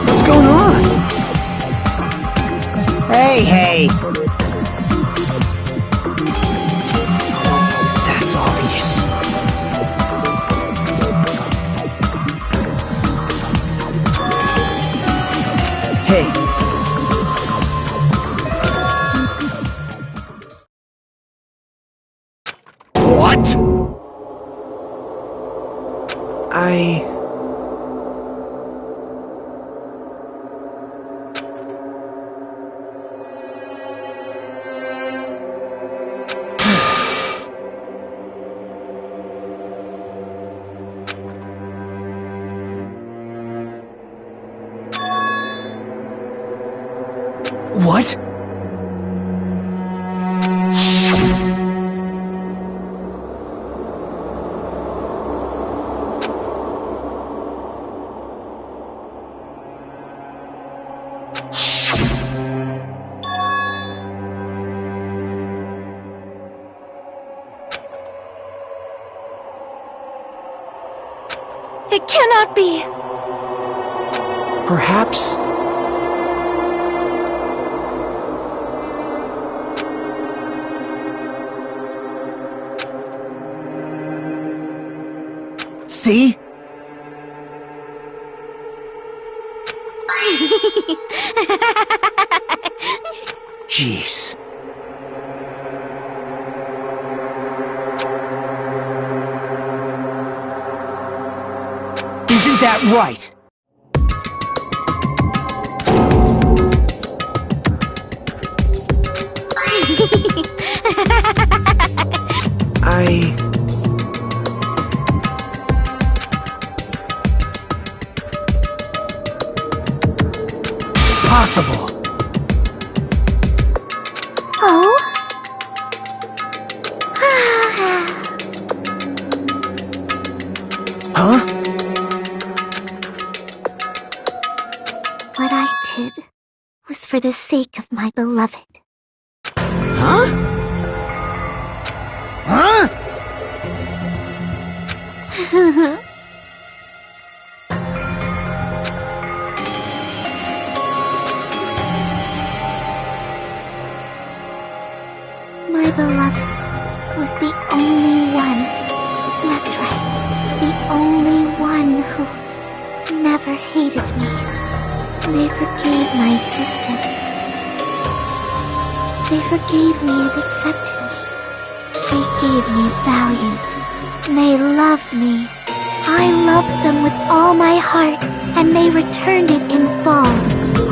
What's going on? Hey! That's obvious. Hey! What? What? It cannot be! Perhaps... See? Jeez. Isn't that right? Possible. Oh? Huh? What I did was for the sake of my beloved. Huh? Huh? My beloved was the only one. That's right. The only one who never hated me. They forgave my existence. They forgave me and accepted me. They gave me value. They loved me. I loved them with all my heart, and they returned it in full.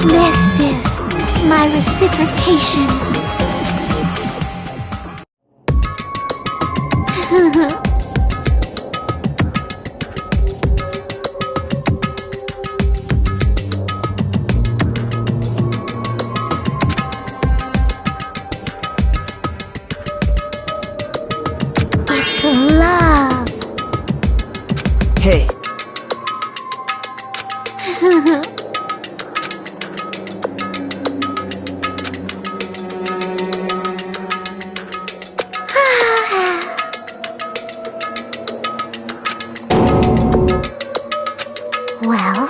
This is my reciprocation. It's love. Hey. Well...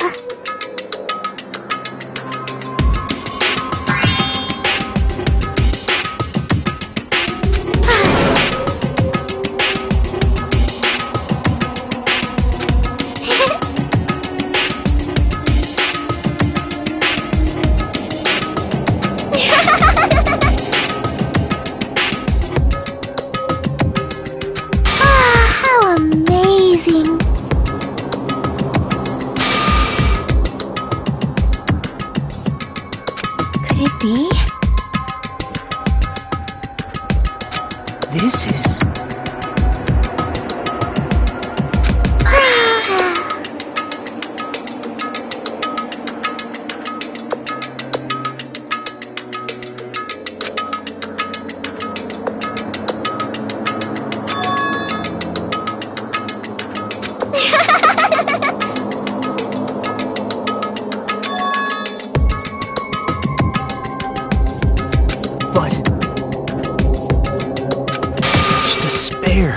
This is... But... such despair.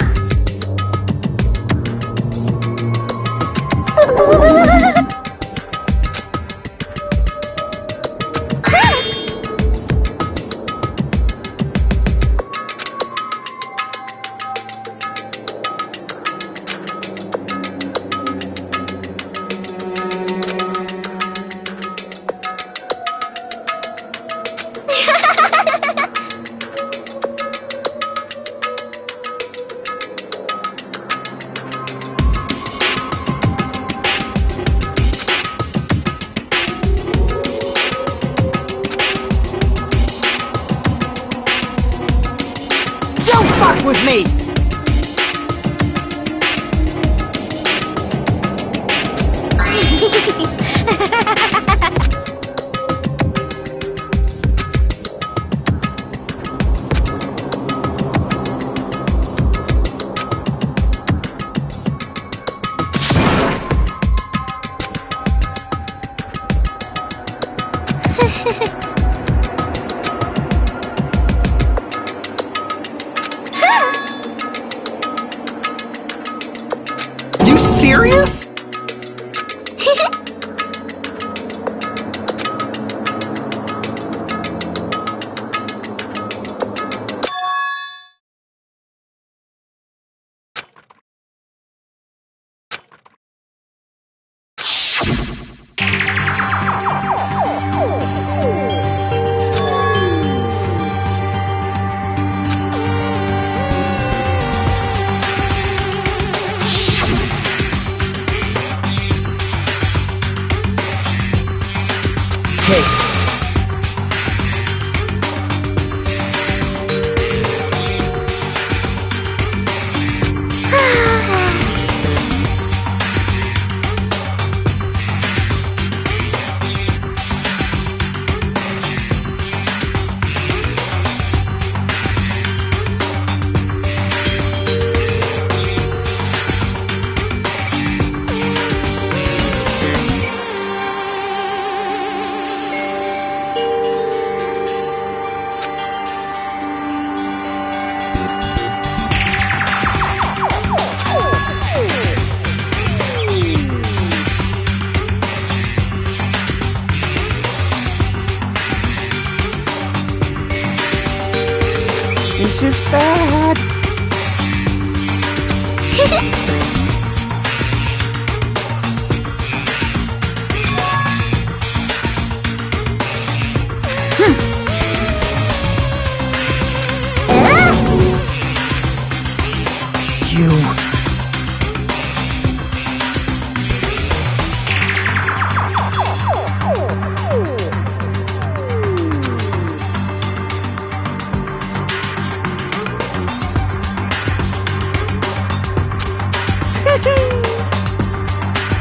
Don't fuck with me! You serious? Hey, This is bad. you...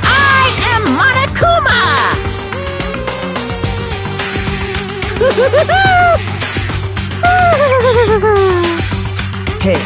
I am Monokuma! Hey,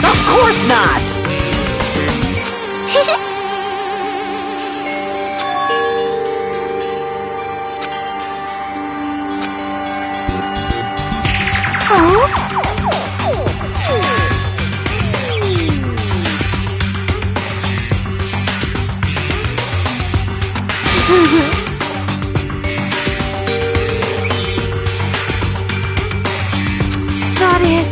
Of course not! That is...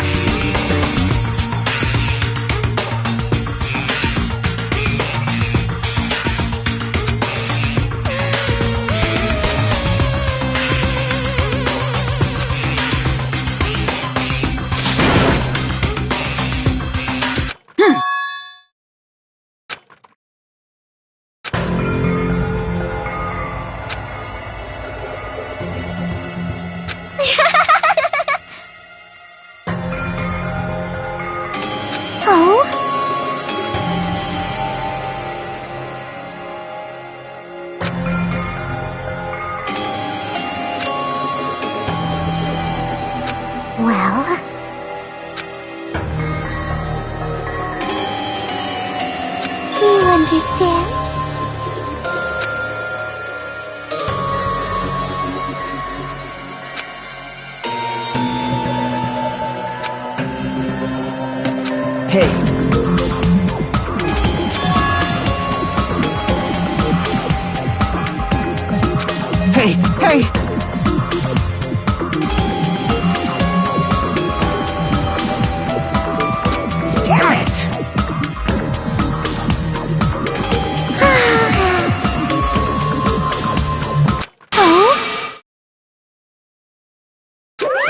understand. Hey. Hey, hey! Damn it! Oh?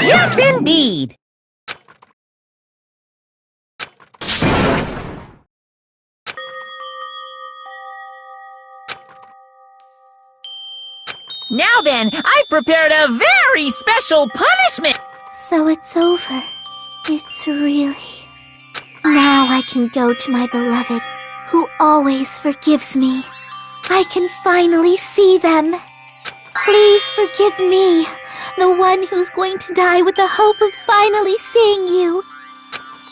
Yes, indeed. Now then, I've prepared a very special punishment. So it's over. It's really... Now I can go to my beloved, who always forgives me. I can finally see them. Please forgive me, the one who's going to die with the hope of finally seeing you.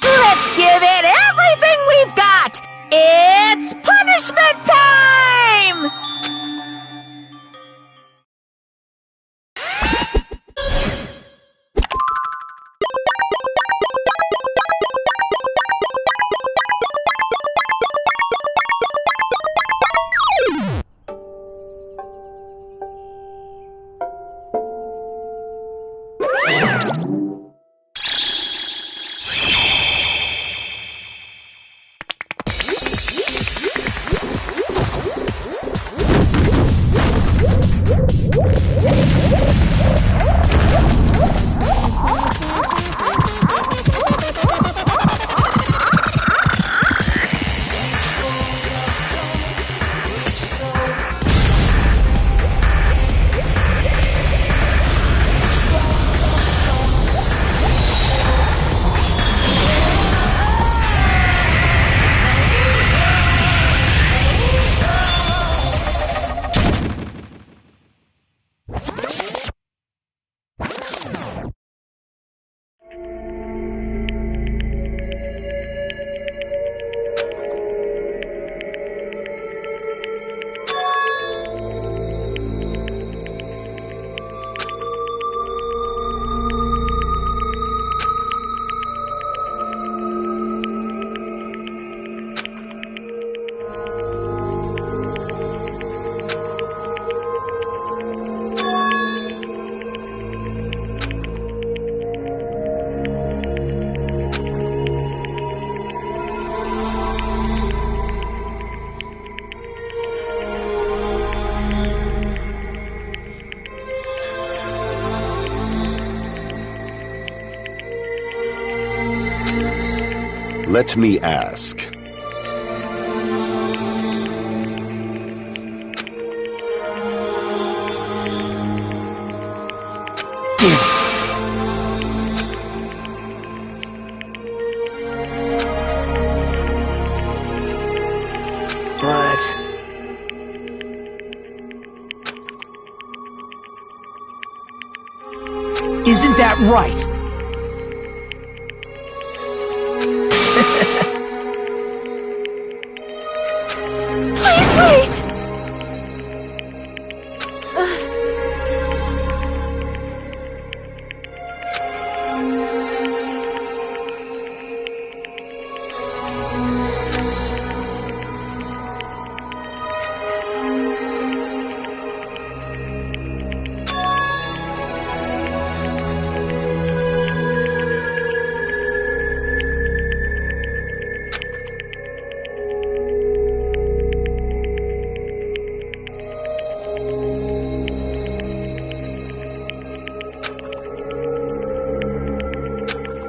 Let's give it everything we've got. It's punishment time! Let me ask. But... Isn't that right? Wait!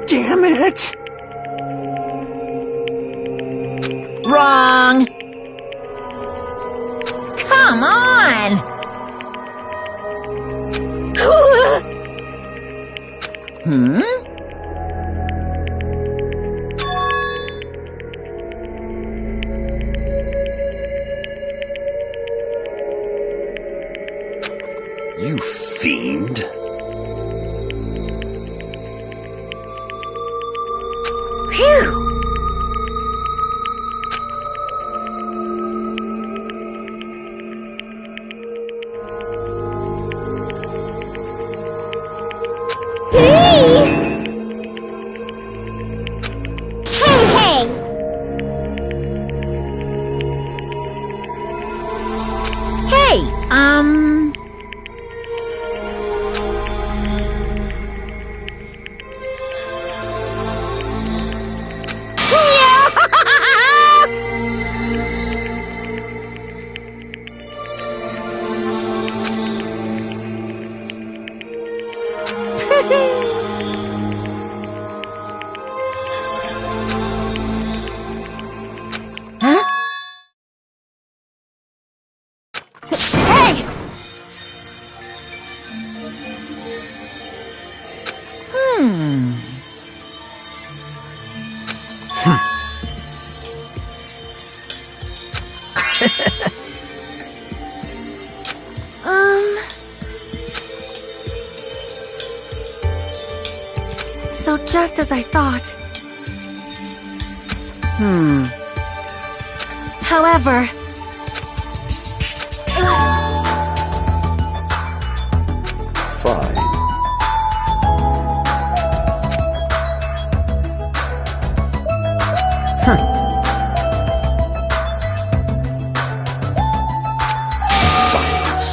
Damn it! Wrong. Come on. Hmm? You fiend. Phew! Huh? Hey! So just as I thought. However... Fine. Silence.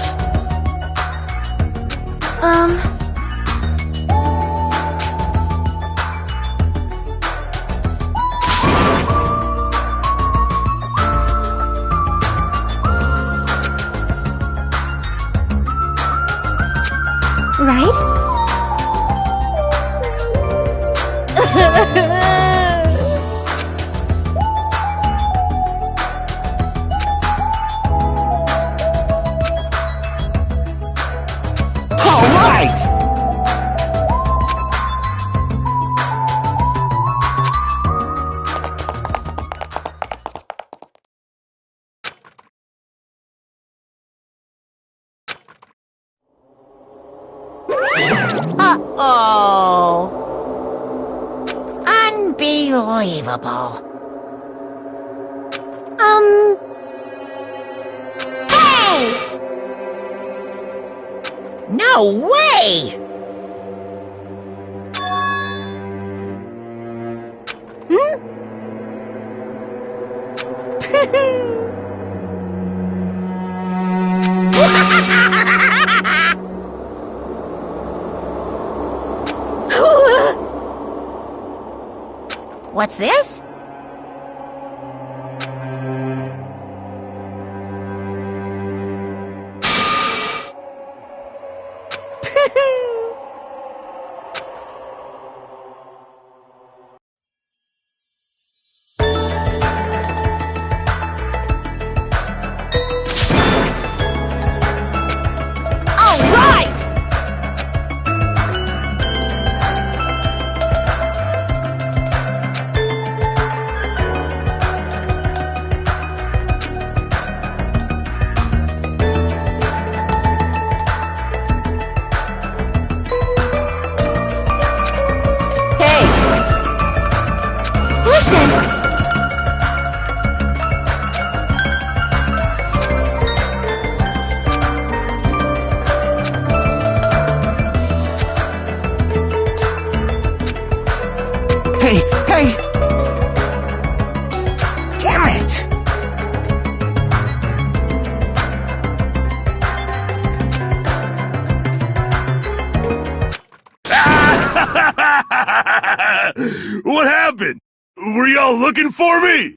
Right? All right! Uh-oh. Unbelievable. Hey! No way! What's this? All right! Hey, hey! Damn it! What happened? Were y'all looking for me?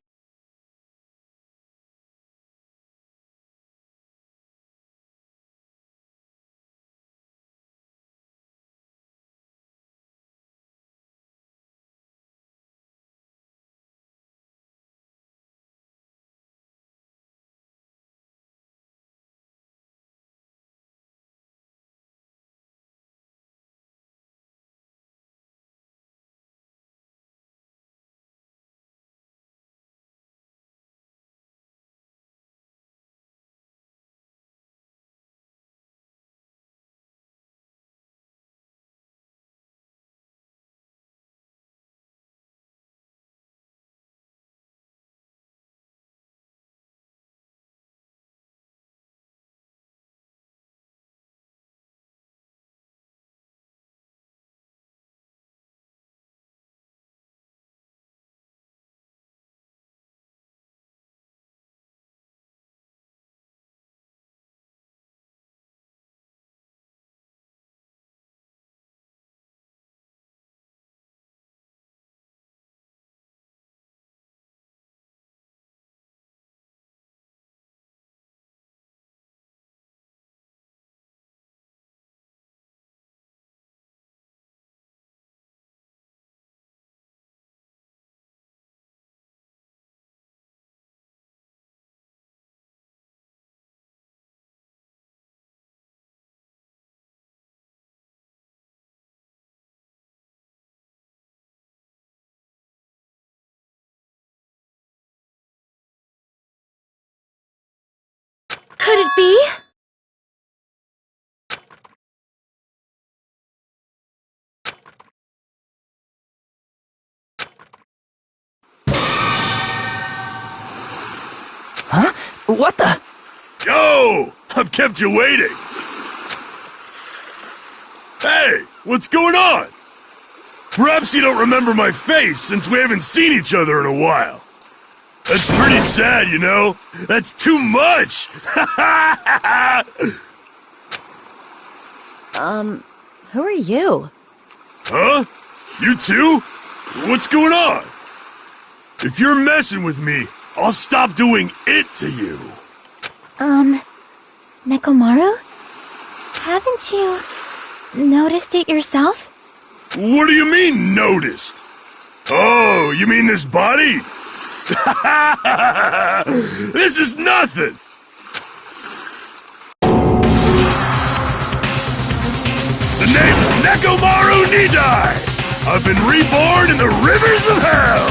Could it be? Huh? What the? Yo! I've kept you waiting! Hey! What's going on? Perhaps you don't remember my face since we haven't seen each other in a while. That's pretty sad, you know? That's too much! Who are you? Huh? You too? What's going on? If you're messing with me, I'll stop doing it to you. Nekomaru? Haven't you noticed it yourself? What do you mean, noticed? Oh, you mean this body? This is nothing! The name's Nekomaru Nidai! I've been reborn in the rivers of hell!